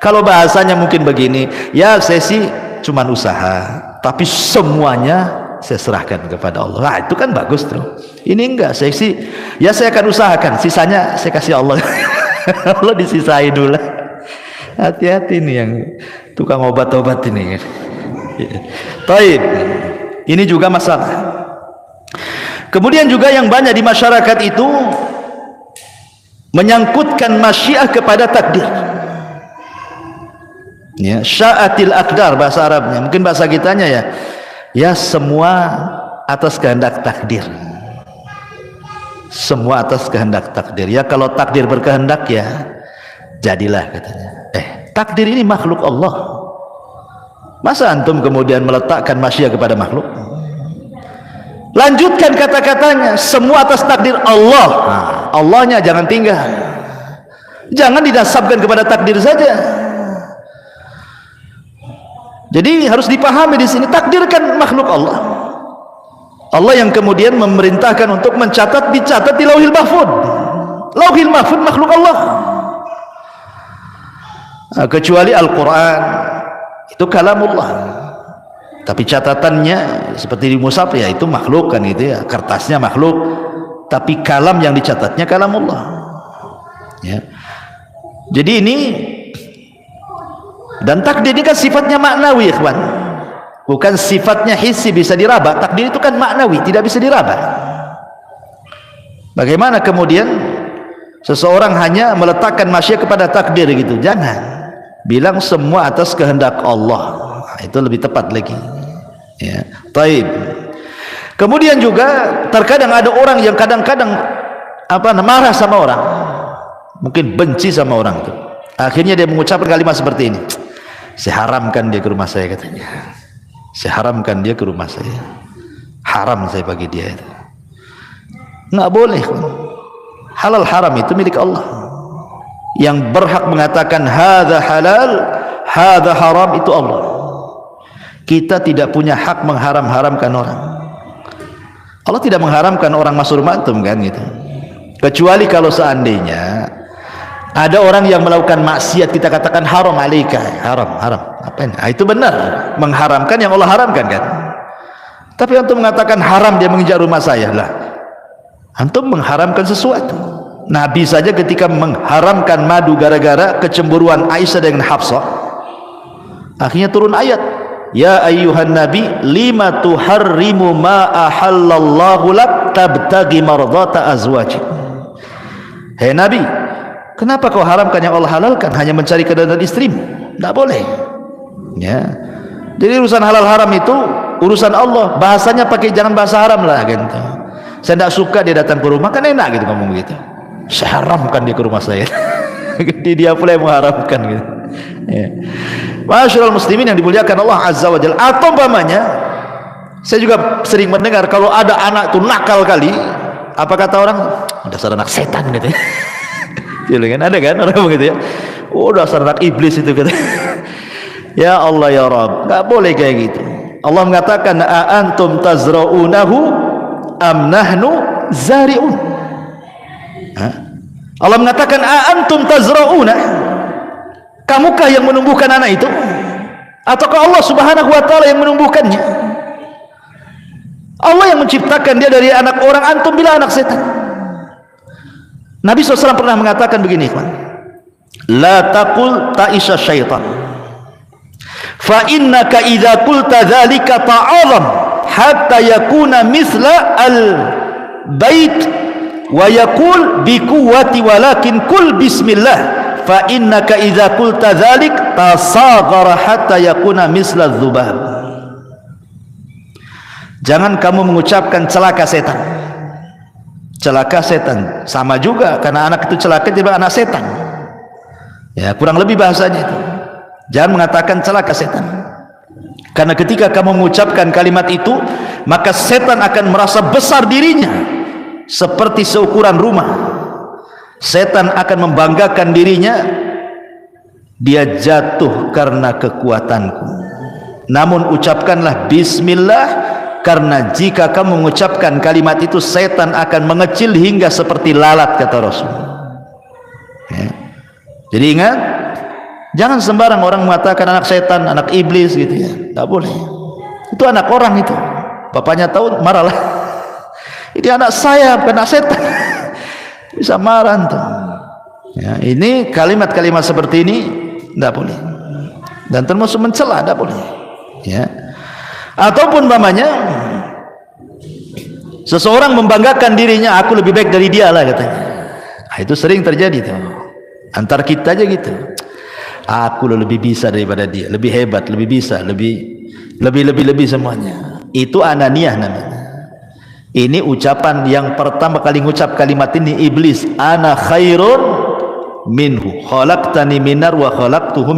Kalau bahasanya mungkin begini, ya saya sih cuma usaha, tapi semuanya saya serahkan kepada Allah. Nah, itu kan bagus tuh. Ini enggak, saya sih ya saya akan usahakan, sisanya saya kasih Allah. Allah disisai dulu. Hati-hati nih yang tukang obat-obat ini. Taib, ini juga masalah. Kemudian juga yang banyak di masyarakat itu menyangkutkan masyiah kepada takdir. Ya, sya'atil aqdar bahasa Arabnya. Mungkin bahasa kitanya ya semua atas kehendak takdir. Semua atas kehendak takdir. Ya kalau takdir berkehendak ya jadilah katanya. Takdir ini makhluk Allah. Masa antum kemudian meletakkan masyiah kepada makhluk? Lanjutkan kata-katanya, semua atas takdir Allah. Allahnya jangan tinggal. Jangan didasarkan kepada takdir saja. Jadi harus dipahami di sini, takdir kan makhluk Allah. Allah yang kemudian memerintahkan untuk mencatat, dicatat di Lauhil Mahfuz. Lauhil Mahfuz makhluk Allah. Kecuali Al-Quran, itu kalamullah, tapi catatannya seperti di mushaf ya itu makhluk kan, itu ya kertasnya makhluk, tapi kalam yang dicatatnya kalamullah. Ya. Jadi ini, dan takdir ini kan sifatnya maknawi, ikhwan, bukan sifatnya hissi bisa diraba. Takdir itu kan maknawi, tidak bisa diraba. Bagaimana kemudian seseorang hanya meletakkan maksiat kepada takdir gitu. Jangan bilang semua atas kehendak Allah. Itu lebih tepat lagi. Ya, taib. Kemudian juga terkadang ada orang yang kadang-kadang marah sama orang, mungkin benci sama orang itu. Akhirnya dia mengucapkan kalimat seperti ini, saya haramkan dia ke rumah saya, katanya. Saya haramkan dia ke rumah saya, haram saya bagi dia itu. Nggak boleh. Halal haram itu milik Allah. Yang berhak mengatakan hadza halal, hadza haram itu Allah. Kita tidak punya hak mengharam-haramkan orang. Allah tidak mengharamkan orang masuk rumah antum kan gitu. Kecuali kalau seandainya ada orang yang melakukan maksiat, kita katakan haram alaika, haram. Apa ini? Itu benar, mengharamkan yang Allah haramkan kan. Tapi antum mengatakan haram dia menginjak rumah saya, lah antum mengharamkan sesuatu. Nabi saja ketika mengharamkan madu gara-gara kecemburuan Aisyah dengan Hafsah, akhirnya turun ayat, ya ayyuhan nabi lima tuharrimu ma ahallallahu lak tabtagi mardata azwajik. Hei Nabi, kenapa kau haramkan yang Allah halalkan, hanya mencari keridhaan istrimu? Tidak boleh. Ya. Jadi urusan halal haram itu urusan Allah. Bahasanya pakai jangan bahasa haram lah gitu. Saya tidak suka dia datang ke rumah, kan enak gitu ngomong gitu. Saya haramkan dia ke rumah saya. Dia pula yang mengharamkan gitu. Ya. Masyaallah muslimin yang dimuliakan Allah Azza wa Jalla. Atau umpamanya, saya juga sering mendengar kalau ada anak itu nakal kali, apa kata orang? Dasar anak setan gitu ya. Kan ada kan orang begitu ya. Oh, dasar anak iblis itu gitu. Ya Allah ya Rabb, enggak boleh kayak gitu. Allah mengatakan a antum tazra'unahu am nahnu zari'un. Allah mengatakan a antum tazra'una, kamukah yang menumbuhkan anak itu ataukah Allah Subhanahu wa taala yang menumbuhkannya? Allah yang menciptakan dia dari anak orang, antum bilang anak setan. Nabi SAW pernah mengatakan begini, la taqul ta'isha syaitan fa innaka idza qulta dzalika ta'azam hatta yakuna misla al bait wa yaqul bi quwwati walakin kul bismillah fa innaka idza qulta dzalik tasaghara hatta yakuna misla dzubab. Jangan kamu mengucapkan celaka setan. Celaka setan sama juga, karena anak itu celaka tiba anak setan. Ya, kurang lebih bahasanya itu. Jangan mengatakan celaka setan. Karena ketika kamu mengucapkan kalimat itu, maka setan akan merasa besar dirinya seperti seukuran rumah. Setan akan membanggakan dirinya, dia jatuh karena kekuatanku. Namun ucapkanlah bismillah, karena jika kamu mengucapkan kalimat itu, setan akan mengecil hingga seperti lalat, kata Rasul. Ya. Jadi ingat, jangan sembarang orang mengatakan anak setan, anak iblis gitu ya. Tidak boleh. Itu anak orang itu. Bapaknya tahu marahlah. Ini anak saya, bukan anak setan. Bisa marah tuh. Ya, ini kalimat-kalimat seperti ini tidak boleh. Dan termasuk mencela, tidak boleh. Ya. Ataupun umpamanya seseorang membanggakan dirinya, aku lebih baik dari dia lah katanya. Nah, itu sering terjadi tuh. Antar kita aja gitu. Aku lebih bisa daripada dia, lebih hebat, lebih bisa, lebih semuanya. Itu ananiyah namanya. Ini ucapan yang pertama kali ngucap kalimat ini iblis. Ana khairun minhu, khalaqtani minar wa khalaqtahu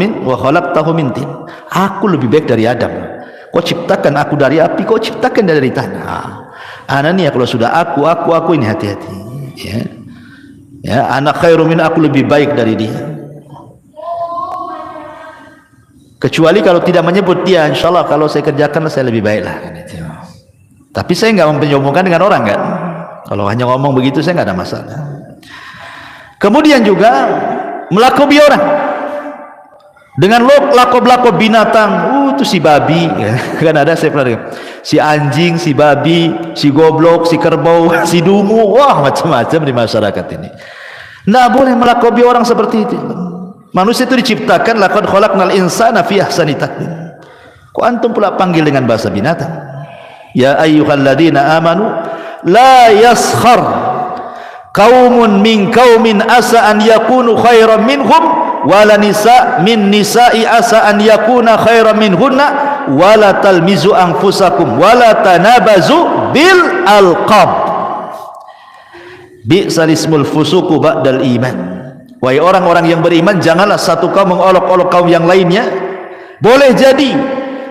min tin. Aku lebih baik dari Adam. Kau ciptakan aku dari api, kau ciptakan dari tanah. Anania, kalau sudah aku ini hati-hati. Ya, ya, anak khairu min, aku lebih baik dari dia. Kecuali kalau tidak menyebut dia, insya Allah kalau saya kerjakan saya lebih baik lah. Tapi saya nggak menyombongkan dengan orang kan. Kalau hanya ngomong begitu saya nggak ada masalah. Kemudian juga melakobi orang dengan lakob-lakob binatang. Itu si babi ya. Kan ada, saya pernah dengar, si anjing, si babi, si goblok, si kerbau, si dungu, wah macam-macam di masyarakat ini. Nggak boleh melakobi orang seperti itu. Manusia itu diciptakan laqad khalaqnal insana fi ahsani taqwim. Kok antum pula panggil dengan bahasa binatang? Ya ayyuhalladzina amanu la yaskhar qaumun min qaumin asa an yakunu khairan minhum wala nisa min nisa'i asa an yakuna khairan minhunna wala talmizu anfusakum wala tanabazu bil alqab bi'sal ismul fusuqu ba'dal iman. Wahai orang-orang yang beriman, janganlah satu kaum mengolok-olok kaum yang lainnya. Boleh jadi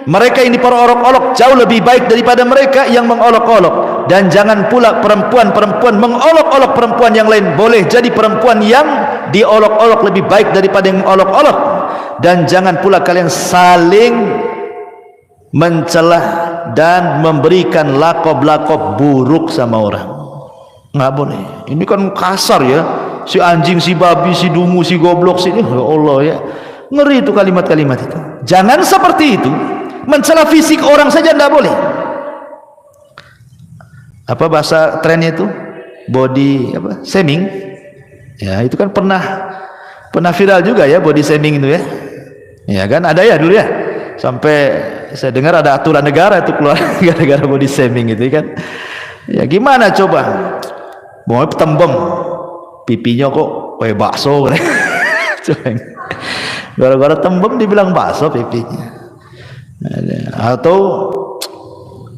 mereka ini para olok-olok jauh lebih baik daripada mereka yang mengolok-olok, dan jangan pula perempuan-perempuan mengolok-olok perempuan yang lain. Boleh jadi perempuan yang diolok-olok lebih baik daripada yang mengolok-olok, dan jangan pula kalian saling mencelah dan memberikan lakob-lakob buruk sama orang. Nggak boleh. Ini kan kasar ya, si anjing, si babi, si dungu, si goblok, si ya Allah ya, ngeri itu kalimat-kalimat itu. Jangan seperti itu. Mencela fisik orang saja tidak boleh. Apa bahasa trennya itu? Body apa? Shaming. Ya, itu kan pernah viral juga ya, body shaming itu ya. Ya kan ada ya dulu ya. Sampai saya dengar ada aturan negara itu keluar gara-gara body shaming itu kan. Ya gimana coba? Mau tembem pipinya kok kayak bakso. Gara-gara tembem dibilang bakso pipinya. Atau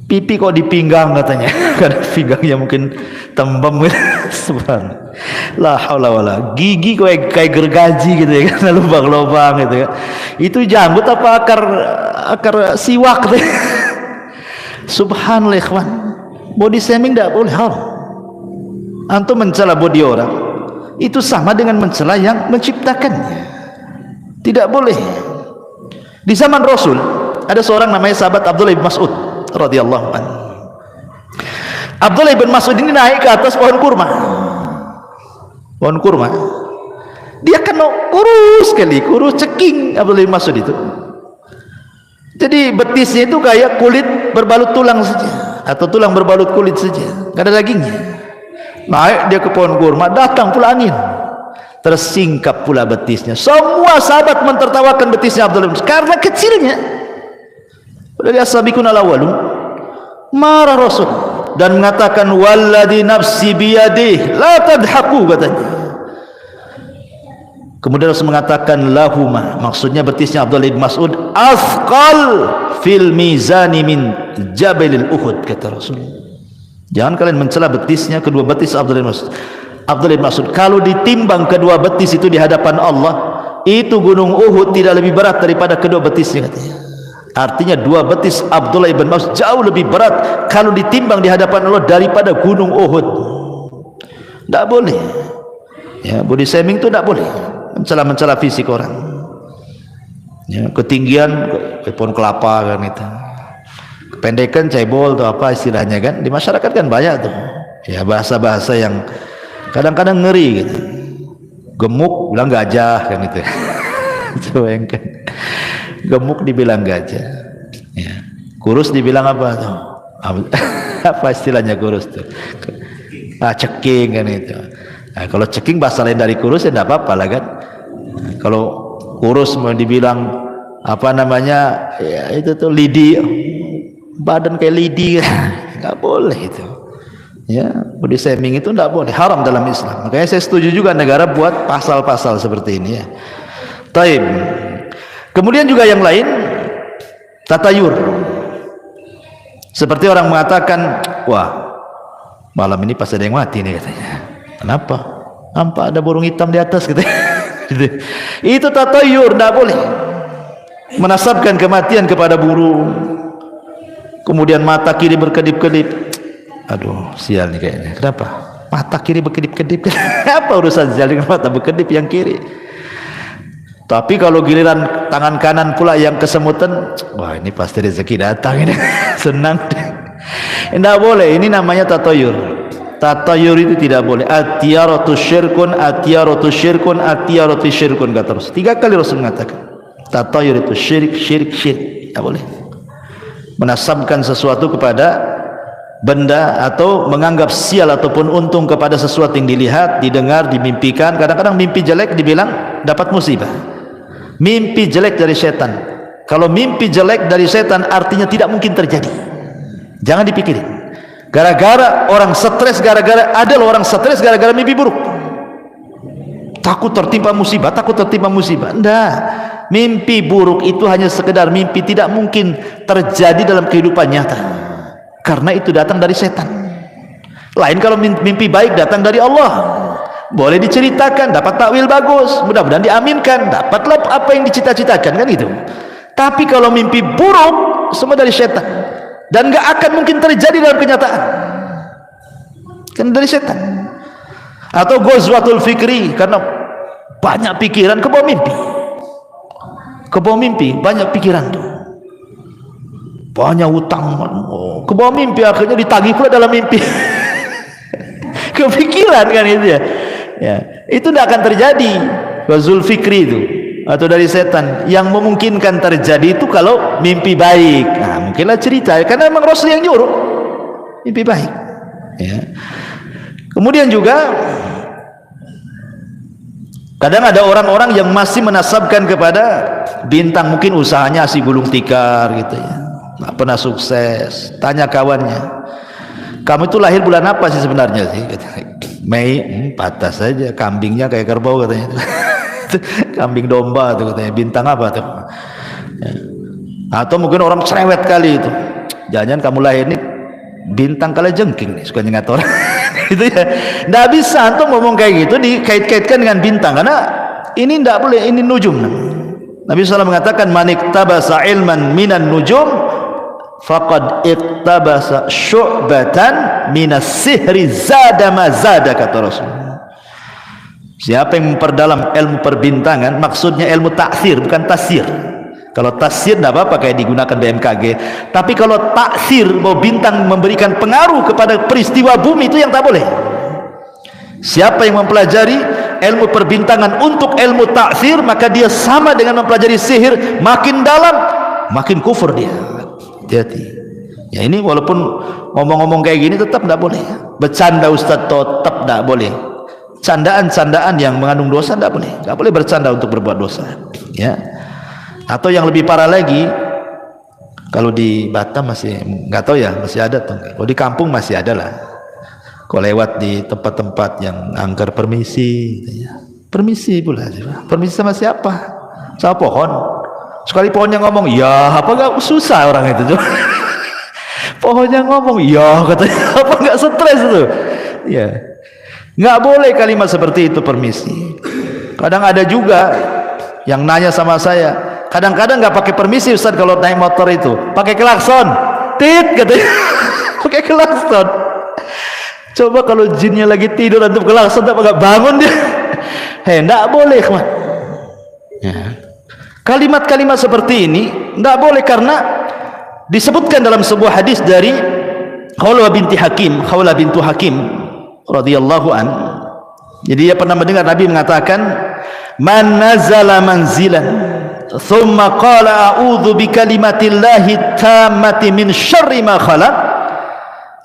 pipi kok di pinggang katanya, karena pinggangnya mungkin tembem. Subhanallah, la haula wala, gigi kayak gergaji gitu ya, karena lubang-lubang gitu ya. Itu janggut apa akar siwak gitu ya. Subhanallah ikhwan, body shaming tidak boleh. Antum mencela body orang itu sama dengan mencela yang menciptakannya. Tidak boleh. Di zaman Rasul ada seorang namanya sahabat Abdullah bin Mas'ud radhiyallahu anhu. Abdullah bin Mas'ud ini naik ke atas pohon kurma. Pohon kurma. Dia kan kurus sekali, kurus ceking Abdullah bin Mas'ud itu. Jadi betisnya itu kayak kulit berbalut tulang saja, atau tulang berbalut kulit saja, enggak ada dagingnya. Naik dia ke pohon kurma, datang pula angin, tersingkap pula betisnya. Semua sahabat mentertawakan betisnya Abdullah bin Mas'ud karena kecilnya. Dari as-sabiqun al-awwalun. Marah Rasul dan mengatakan walladzi nafsi biyadihi la tadhaku, katanya. Kemudian Rasul mengatakan lahuma, maksudnya betisnya Abdullah bin Mas'ud, asqal fil mizani min jabalil Uhud, kata Rasul. Jangan kalian mencela betisnya, kedua betis Abdullah bin Mas'ud. Abdullah bin Mas'ud, kalau ditimbang kedua betis itu di hadapan Allah, itu gunung Uhud tidak lebih berat daripada kedua betisnya, katanya. Artinya dua betis Abdullah bin Mas'ud jauh lebih berat kalau ditimbang di hadapan Allah daripada gunung Uhud. Tidak boleh ya, body shaming itu tidak boleh. Mencela fisik orang ya, ketinggian pohon kelapa kan itu, kependekan cebol atau apa istilahnya kan, di masyarakat kan banyak tuh ya, bahasa-bahasa yang kadang-kadang ngeri gitu. Gemuk bilang gajah kan itu. Coba yang kan, gemuk dibilang gajah ya. Kurus dibilang apa tuh? Apa istilahnya kurus tuh? Ceking kan itu. Nah, kalau ceking bahasa lain dari kurus ya tidak apa-apa lah kan. Kalau kurus mau dibilang apa namanya ya, itu tuh lidi, badan kayak lidi, nggak boleh itu ya. Body shaming itu tidak boleh, haram dalam Islam. Makanya saya setuju juga negara buat pasal-pasal seperti ini ya. Taib. Kemudian juga yang lain, tatayur. Seperti orang mengatakan, wah malam ini pas ada yang mati nih, katanya. Kenapa? Nampak ada burung hitam di atas, katanya. Itu tatayur, tidak boleh. Menasabkan kematian kepada burung. Kemudian mata kiri berkedip-kedip. Aduh, sial nih kayaknya. Kenapa? Mata kiri berkedip-kedip. Apa urusan sial dengan mata berkedip yang kiri? Tapi kalau giliran tangan kanan pula yang kesemutan, wah ini pasti rezeki datang ini. Senang. Tidak boleh, ini namanya tatayur. Tatayur itu tidak boleh. Atiyaratu syirkun, atiyaratu syirkun, atiyaratu syirkun, kata Rasul. 3 kali Rasul mengatakan tatayur itu syirik, syirik, syirik. Tidak boleh menasabkan sesuatu kepada benda atau menganggap sial ataupun untung kepada sesuatu yang dilihat, didengar, dimimpikan. Kadang-kadang mimpi jelek dibilang dapat musibah. Mimpi jelek dari setan. Kalau mimpi jelek dari setan artinya tidak mungkin terjadi. Jangan dipikirin. Gara-gara orang stres, ada orang stres gara-gara mimpi buruk. Takut tertimpa musibah, Enggak. Mimpi buruk itu hanya sekedar mimpi, tidak mungkin terjadi dalam kehidupan nyata. Karena itu datang dari setan. Lain kalau mimpi baik datang dari Allah. Boleh diceritakan, dapat takwil bagus, mudah-mudahan diaminkan, dapatlah apa yang dicita-citakan, kan gitu. Tapi kalau mimpi buruk, semua dari setan. Dan gak akan mungkin terjadi dalam kenyataan. Kan dari setan. Atau ghazwatul fikri, karena banyak pikiran ke bawah mimpi. Ke bawah mimpi banyak pikiran tuh, banyak utang, ke bawah mimpi, akhirnya ditagih pula dalam mimpi. Kepikiran kan itu ya. Ya, itu tidak akan terjadi. Ghazul fikri itu atau dari setan. Yang memungkinkan terjadi itu kalau mimpi baik. Nah, mungkinlah cerita, karena memang Rasul yang nyuruh mimpi baik. Ya. Kemudian juga kadang ada orang-orang yang masih menasabkan kepada bintang, mungkin usahanya si gulung tikar gitu ya, nggak pernah sukses. Tanya kawannya, kamu itu lahir bulan apa sih sebenarnya sih? Mei. Patah saja, kambingnya kayak kerbau katanya. Kambing domba tuh katanya, bintang apa tuh? Ya. Atau mungkin orang cerewet kali itu, jangan kamu lahir nih bintang kalajengking nih, suka nyengat orang. Itu ya, nggak bisa antum ngomong kayak gitu dikait-kaitkan dengan bintang, karena ini nggak boleh, ini nujum. Nabi SAW mengatakan, man iktabasa ilman minan nujum faqad iktabasa syu'batan minas sihri zada ma zada, kata Rasul. Siapa yang memperdalam ilmu perbintangan, maksudnya ilmu taksir, bukan tasir. Kalau tasir tidak apa-apa, kayak digunakan BMKG. Tapi kalau taksir, bahwa bintang memberikan pengaruh kepada peristiwa bumi, itu yang tak boleh. Siapa yang mempelajari ilmu perbintangan untuk ilmu taksir, maka dia sama dengan mempelajari sihir. Makin dalam, makin kufur dia. Hati-hati. Ya, ini walaupun ngomong-ngomong kayak gini tetap tidak boleh. Bercanda Ustaz tetap tidak boleh. Candaan-candaan yang mengandung dosa tidak boleh. Tidak boleh bercanda untuk berbuat dosa. Ya. Atau yang lebih parah lagi, kalau di Batam masih nggak tahu ya, masih ada tuh. Kalau di kampung masih ada lah. Kalau lewat di tempat-tempat yang angker permisi, ya. Permisi pula, permisi sama siapa? Sama pohon. Sekali pohonnya ngomong, ya apa nggak susah orang itu. Pohonnya ngomong, ya katanya, apa nggak stres itu? Ya, nggak boleh kalimat seperti itu, permisi. Kadang ada juga yang nanya sama saya, kadang-kadang nggak pakai permisi Ustaz kalau naik motor itu, pakai klakson, tit katanya. Pakai klakson. Coba kalau jinnya lagi tidur antum klakson, tak nggak bangun dia. Nggak boleh, kawan. Ya. Kalimat-kalimat seperti ini nggak boleh, karena disebutkan dalam sebuah hadis dari Khawlah bintu Hakim radhiyallahu an. Jadi dia pernah mendengar Nabi mengatakan, man nazala manzilan thumma qala a'udzu bikalimatillahi tammati min syarri ma khalaq.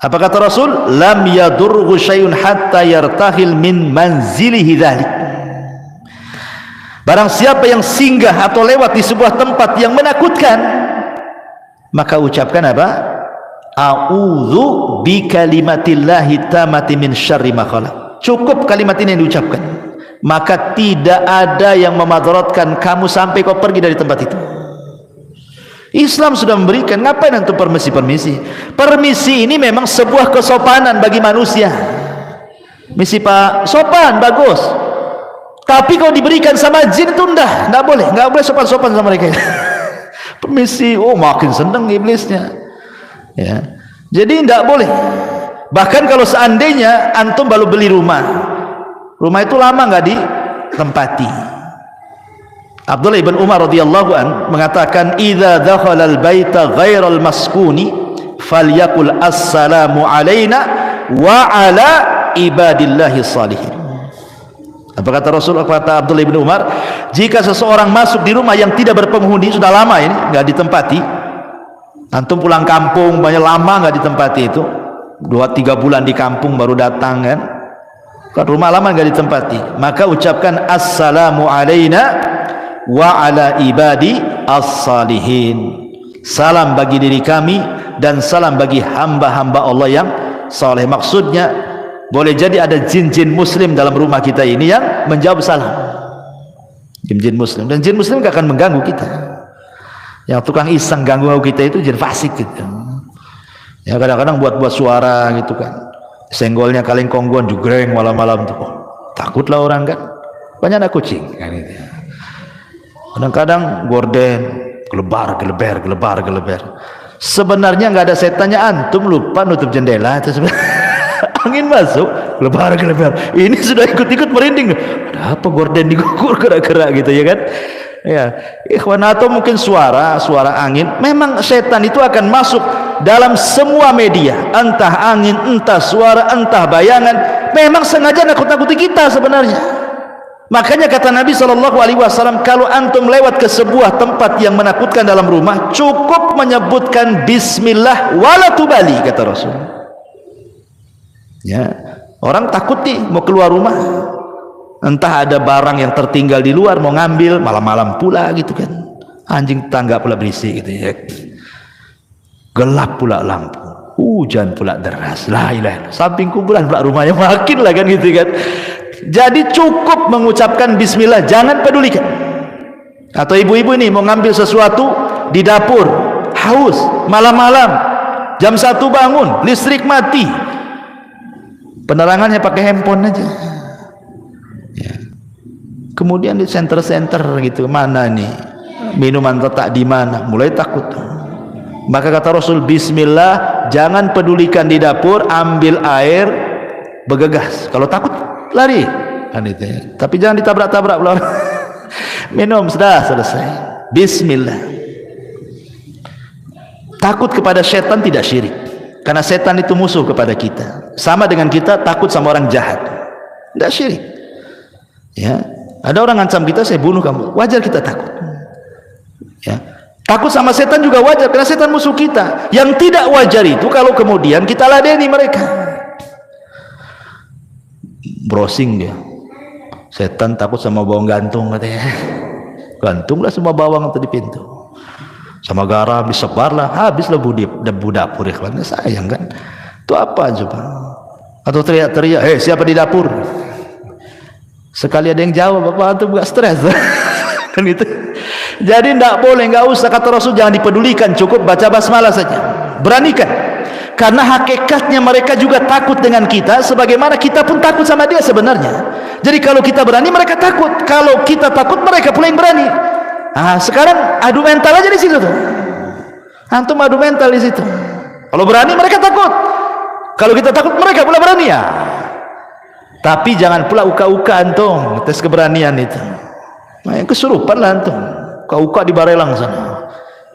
Apa kata Rasul? Lam yadurhu syai'un hatta yartahil min manzilihi dzalik. Barang siapa yang singgah atau lewat di sebuah tempat yang menakutkan, maka ucapkan apa? A'udzu bikalimatillahi tammati min syarri ma khalaq. Cukup kalimat ini yang diucapkan, maka tidak ada yang memadaratkan kamu sampai kau pergi dari tempat itu. Islam sudah memberikan, ngapain antum permisi? Permisi ini memang sebuah kesopanan bagi manusia. Misi Pak, sopan, bagus. Tapi kalau diberikan sama jin itu enggak boleh sopan-sopan sama mereka. Permisi, oh makin senang iblisnya. Ya. Jadi enggak boleh. Bahkan kalau seandainya antum baru beli rumah itu lama nggak ditempati. Abdullah ibn Umar radhiyallahu an mengatakan, idza dakhala al-baita ghairal maskuni falyakul assalamu alaina wa ala ibadillahi salihin. Apa kata Rasul, kata Abdullah ibn Umar, jika seseorang masuk di rumah yang tidak berpenghuni, sudah lama ini nggak ditempati, antum pulang kampung banyak lama nggak ditempati, itu 2-3 bulan di kampung baru datang kan rumah lama nggak ditempati, maka ucapkan assalamu alaina wa ala ibadi as-salihin. Salam bagi diri kami dan salam bagi hamba-hamba Allah yang soleh. Maksudnya boleh jadi ada jin-jin muslim dalam rumah kita ini yang menjawab salam, jin-jin muslim, dan jin muslim gak akan mengganggu kita. Yang tukang iseng ganggu kita itu jin fasik gitu ya, kadang-kadang buat suara gitu kan, senggolnya kaleng kongguan jugreng malam-malam tuh, takutlah orang kan, banyak anak kucing kan itu. Kadang-kadang gorden gelebar. Sebenarnya nggak ada setannya, antum lupa nutup jendela itu sebenarnya. Angin masuk, gelebar. Ini sudah ikut-ikut merinding. Ada apa gorden digugur gerak-gerak gitu ya kan? Ya, ikhwan, atau mungkin suara angin. Memang setan itu akan masuk dalam semua media, entah angin, entah suara, entah bayangan. Memang sengaja nakut-nakuti kita sebenarnya. Makanya kata Nabi SAW, kalau antum lewat ke sebuah tempat yang menakutkan dalam rumah, cukup menyebutkan bismillah wala tubali, kata Rasul. Ya, orang takut nih mau keluar rumah, entah ada barang yang tertinggal di luar mau ngambil, malam-malam pula gitu kan, anjing tangga pula berisik gitu ya, gelap pula lampu, hujan pula deras, la ilaha illallah, samping kuburan pula rumahnya, makin lah kan gitu kan. Jadi cukup mengucapkan bismillah, jangan pedulikan. Atau ibu-ibu ini mau ngambil sesuatu di dapur, haus, malam-malam, jam 1 bangun, listrik mati, penerangannya pakai handphone aja ya. Kemudian di center gitu, mana nih minuman letak di mana, mulai takut. Maka kata Rasul, bismillah, jangan pedulikan di dapur, ambil air, bergegas. Kalau takut lari kan itu ya. Tapi jangan ditabrak-tabrak pula. Minum, sudah selesai, bismillah. Takut kepada setan tidak syirik, karena setan itu musuh kepada kita, sama dengan kita takut sama orang jahat, tidak syirik ya. Ada orang ngancam kita, saya bunuh kamu, wajar kita takut ya. Takut sama setan juga wajar, karena setan musuh kita. Yang tidak wajar itu kalau kemudian kita ladeni mereka. Browsing dia, setan takut sama bawang gantung katanya. Gantunglah semua bawang itu di pintu, sama garam disebarlah, habislah debu dapur. Ikhwan, sayang kan itu apa coba. Atau teriak-teriak, siapa di dapur, sekali ada yang jawab apa antum gak stres kan itu. Jadi tidak boleh, nggak usah, kata Rasul, jangan dipedulikan, cukup baca basmalah saja, beranikan. Karena hakikatnya mereka juga takut dengan kita, sebagaimana kita pun takut sama dia sebenarnya. Jadi kalau kita berani, mereka takut. Kalau kita takut, mereka pula yang berani. Sekarang adu mental aja di situ tuh. Antum adu mental di situ. Kalau berani, mereka takut. Kalau kita takut, mereka pula berani ya. Tapi jangan pula uka-uka antum tes keberanian itu. Yang kesurupan lah antum. Uka-uka di Barelang sana.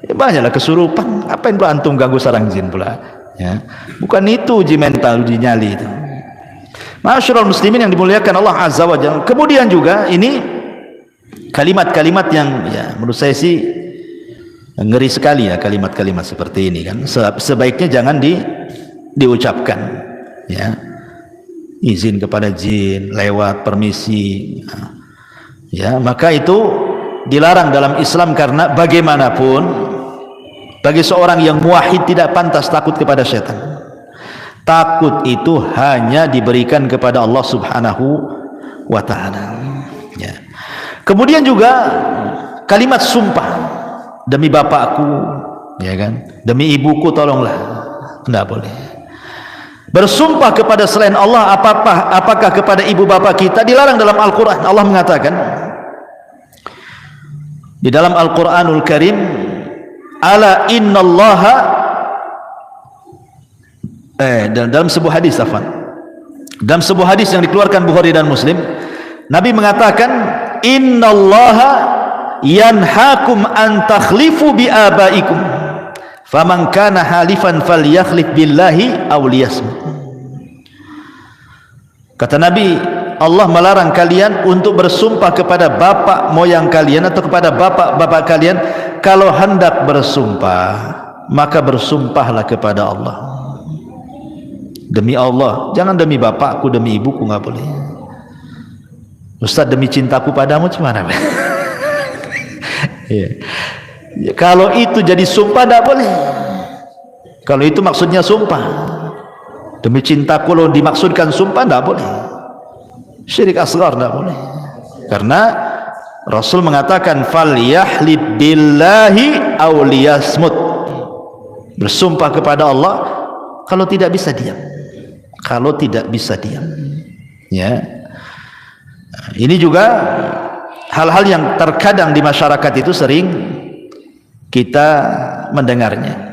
Ya, banyaklah kesurupan. Ngapain pula antum ganggu sarang jin pula? Ya, bukan itu uji mental, uji nyali itu. Masyarul muslimin yang dimuliakan Allah Azza wa Jalla. Kemudian juga ini kalimat-kalimat yang ya menurut saya sih ngeri sekali ya, kalimat-kalimat seperti ini kan. Sebaiknya jangan diucapkan ya. Izin kepada jin, lewat permisi ya, maka itu dilarang dalam Islam. Karena bagaimanapun bagi seorang yang muwahhid tidak pantas takut kepada setan. Takut itu hanya diberikan kepada Allah Subhanahu wa ta'ala ya. Kemudian juga kalimat sumpah, demi bapakku ya kan, demi ibuku tolonglah, tidak boleh bersumpah kepada selain Allah. Apakah kepada ibu bapak kita, dilarang dalam Al-Quran. Allah mengatakan di dalam Al-Quranul Karim, ala innallaha, dalam sebuah hadis, dalam sebuah hadis yang dikeluarkan Bukhari dan Muslim, Nabi mengatakan, innallaha yanhakum an takhlifu bi abaikum, faman kana halifan falyakhlif billahi aw liyasmut. Kata Nabi, Allah melarang kalian untuk bersumpah kepada bapak moyang kalian atau kepada bapak-bapak kalian. Kalau hendak bersumpah, maka bersumpahlah kepada Allah, demi Allah. Jangan demi bapakku, demi ibuku, nggak boleh. Ustaz, demi cintaku padamu gimana? Ya. Kalau itu jadi sumpah, tidak boleh. Kalau itu maksudnya sumpah Demi cintaku lo dimaksudkan sumpah, tidak boleh. Syirik asghar tidak boleh. Karena Rasul mengatakan falyahlib billahi aw liyasmut. Bersumpah kepada Allah, kalau tidak bisa diam. Kalau tidak bisa diam. Ya. Ini juga hal-hal yang terkadang di masyarakat itu sering kita mendengarnya.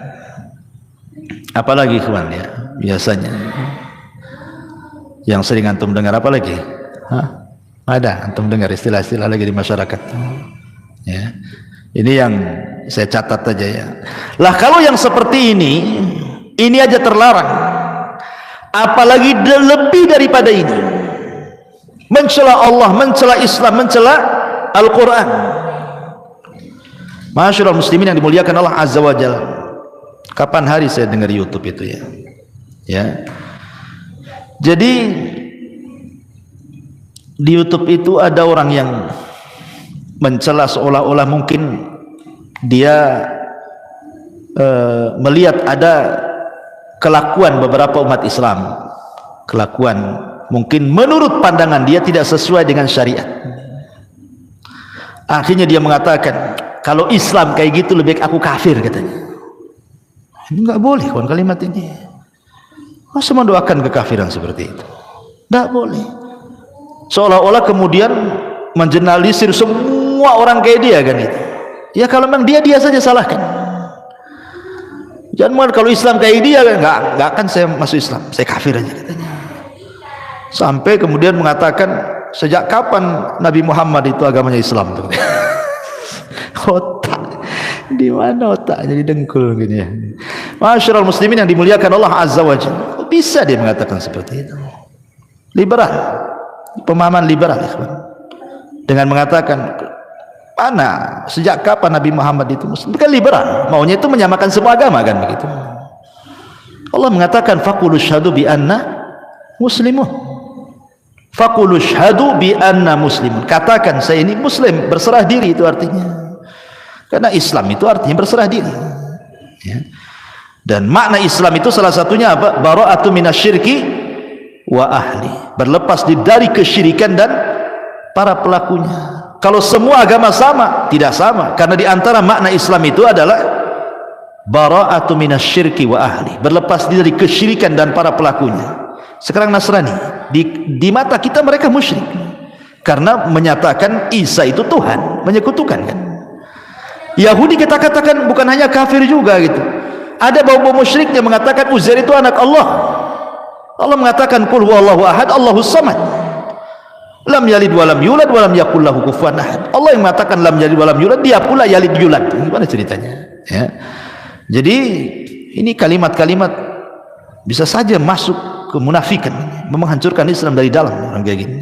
Apalagi kawan ya, biasanya yang sering antum dengar apa lagi? Hah? Ada antum dengar istilah-istilah lagi di masyarakat. Ya. Ini yang saya catat aja ya. Lah kalau yang seperti ini aja terlarang. Apalagi lebih daripada ini. Mencela Allah, mencela Islam, mencela Al-Quran. Masyaallah muslimin yang dimuliakan Allah Azza wa Jalla. Kapan hari saya dengar YouTube itu ya? Ya. Jadi di YouTube itu ada orang yang mencela seolah-olah mungkin dia melihat ada kelakuan beberapa umat Islam, kelakuan mungkin menurut pandangan dia tidak sesuai dengan syariat. Akhirnya dia mengatakan, kalau Islam kayak gitu lebih baik aku kafir, katanya. Ini enggak boleh kawan kalimat ini. Masa mendoakan kekafiran seperti itu? Enggak boleh. Seolah-olah kemudian mengeneralisir semua orang kayak dia kan itu. Ya kalau memang dia saja salahkan. Jangan kalau Islam kayak dia kan enggak akan saya masuk Islam, saya kafir aja katanya. Sampai kemudian mengatakan sejak kapan Nabi Muhammad itu agamanya Islam? Otak di mana otaknya didengkul gini ya. Masyaallah muslimin yang dimuliakan Allah Azza wa Jalla. Bisa dia mengatakan seperti itu? Liberal, pemahaman liberal ya, dengan mengatakan mana sejak kapan Nabi Muhammad itu Muslim? Bukan liberal, maunya itu menyamakan semua agama kan begitu. Allah mengatakan faqulu syhadu bi anna muslimun. Faqulu syhadu bi anna muslimun. Katakan saya ini muslim, berserah diri itu artinya. Karena Islam itu artinya berserah diri. Ya. Dan makna Islam itu salah satunya apa? Bara'atu minasyirki wa ahli. Berlepas dari kesyirikan dan para pelakunya. Kalau semua agama sama, tidak sama. Karena di antara makna Islam itu adalah bara'atu minasyirki wa ahli. Berlepas dari kesyirikan dan para pelakunya. Sekarang Nasrani, di mata kita mereka musyrik. Karena menyatakan Isa itu Tuhan, menyekutukan kan. Yahudi kita katakan bukan hanya kafir juga gitu. Ada bau-bau musyrik yang mengatakan Uzair itu anak Allah. Allah mengatakan qul huwallahu ahad, Allahus samad. Lam yalid wa lam yulad wa lam yakul lahu kufuwan ahad. Allah yang mengatakan lam yalid wa lam yulad, dia pula yalid yulad. Gimana ceritanya? Ya. Jadi ini kalimat-kalimat bisa saja masuk ke munafikan, menghancurkan Islam dari dalam orang kayak gini.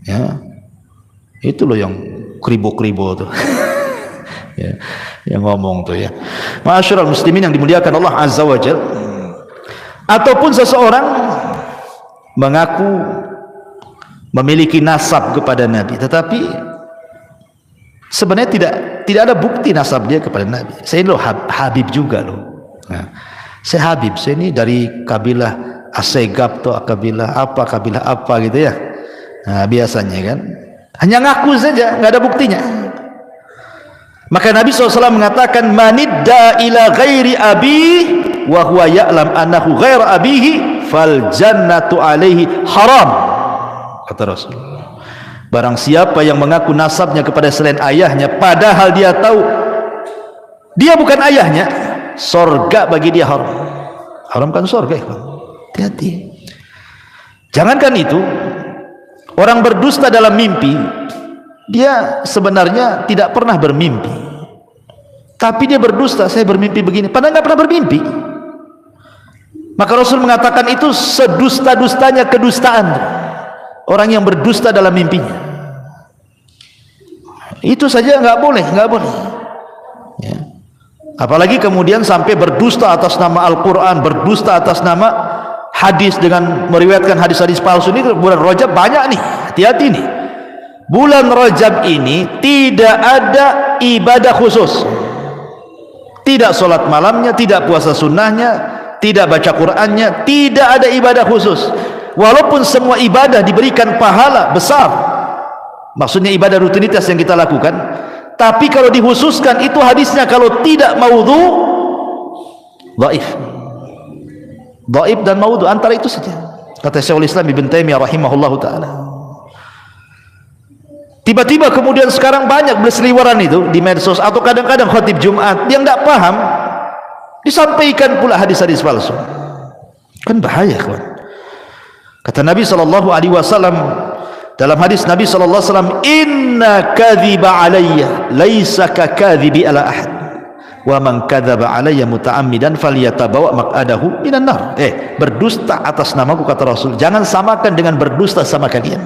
Ya. Itu loh yang kribo-kribo tuh. Ya, yang ngomong tuh ya. Masyaallah muslimin yang dimuliakan Allah Azza wa Jalla. Ataupun seseorang mengaku memiliki nasab kepada Nabi, tetapi sebenarnya tidak ada bukti nasab dia kepada Nabi. Saya ini loh Habib juga loh. Nah, saya Habib, saya ini dari kabilah Asegab atau kabilah apa gitu ya. Nah, biasanya kan hanya ngaku saja, nggak ada buktinya. Maka Nabi SAW mengatakan manidda ila ghairi abi wa huwa ya'lam annahu ghaira abihi fal jannatu alaihi haram, kata Rasulullah. Barang siapa yang mengaku nasabnya kepada selain ayahnya padahal dia tahu dia bukan ayahnya, sorga bagi dia haram. Haramkan sorga, hati-hati. Jangankan itu, orang berdusta dalam mimpi, dia sebenarnya tidak pernah bermimpi, tapi dia berdusta, saya bermimpi begini, padahal nggak pernah bermimpi. Maka Rasul mengatakan itu sedusta-dustanya kedustaan orang yang berdusta dalam mimpinya. Itu saja nggak boleh ya. Apalagi kemudian sampai berdusta atas nama Al-Quran, berdusta atas nama hadis dengan meriwayatkan hadis-hadis palsu. Ini bulan Rajab banyak nih, hati-hati nih. Bulan Rajab ini tidak ada ibadah khusus, tidak sholat malamnya, tidak puasa sunnahnya, tidak baca Qur'annya, tidak ada ibadah khusus. Walaupun semua ibadah diberikan pahala besar, maksudnya ibadah rutinitas yang kita lakukan, tapi kalau dikhususkan itu hadisnya kalau tidak maudhu, dhaif. Dhaif dan maudhu antara itu saja. Kata Syekhul Islam Ibn Taimiyah rahimahullahu taala. Tiba-tiba kemudian sekarang banyak berseliweran itu di medsos atau kadang-kadang khatib Jumat yang tidak paham disampaikan pula hadis-hadis palsu. Kan bahaya, kawan. Kata Nabi SAW dalam hadis Nabi SAW, inna kadhiba alayya laysa ka kadhibi ala ahad wa man kadzaba alayya muta'ammidan falyatabawa maq'adahu minan nar. Berdusta atas namaku, kata Rasul, jangan samakan dengan berdusta sama kalian,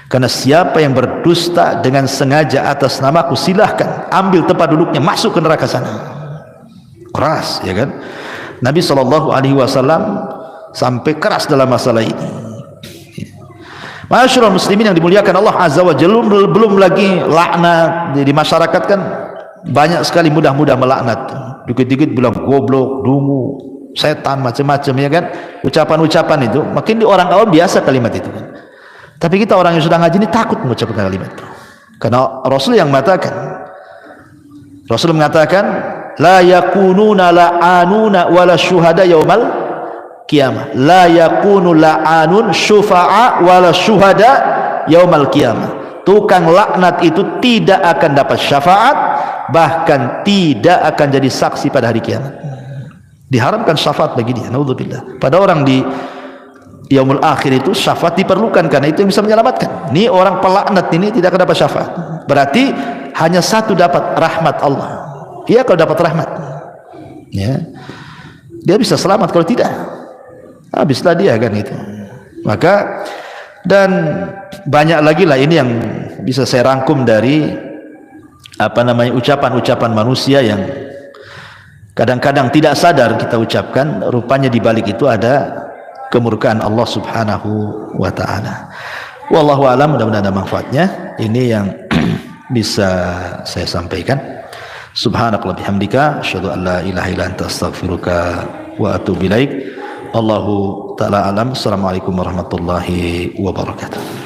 karena siapa yang berdusta dengan sengaja atas namaku, silahkan ambil tempat duduknya, masuk ke neraka sana. Keras, ya kan? Nabi SAW sampai keras dalam masalah ini. Masyaallah muslimin yang dimuliakan Allah Azza wa Jalla, belum lagi laknat di masyarakat kan banyak sekali mudah-mudah melaknat. Dikit-dikit bilang goblok, dungu, setan, macam-macam, ya kan? Ucapan-ucapan itu makin di orang awam biasa kalimat itu kan. Tapi kita orang yang sudah ngaji ini takut mengucapkan kalimat itu. Karena Rasul yang mengatakan, Rasul mengatakan la yakununa la'anuna wala syuhada yaumal qiyamah. La yakunu la'anun syufa'a wala syuhada yaumal qiyamah. Tukang laknat itu tidak akan dapat syafaat, bahkan tidak akan jadi saksi pada hari kiamat. Diharamkan syafaat bagi dia, naudzubillah. Pada orang di yaumul akhir itu syafaat diperlukan, karena itu yang bisa menyelamatkan. Ini orang pelaknat ini tidak akan dapat syafaat. Berarti hanya satu dapat rahmat Allah. Dia kalau dapat rahmat, ya, dia bisa selamat. Kalau tidak, habislah dia kan itu. Maka dan banyak lagi lah ini yang bisa saya rangkum dari ucapan-ucapan manusia yang kadang-kadang tidak sadar kita ucapkan, rupanya di balik itu ada kemurkaan Allah Subhanahu wa taala. Wallahu a'lam, mudah-mudahan ada manfaatnya. Ini yang bisa saya sampaikan. Subhanakallahumma bihamdika asyhadu an la ilaha illa anta astaghfiruka wa atubu ilaik. Allahu ta'ala alam. Assalamualaikum warahmatullahi wabarakatuh.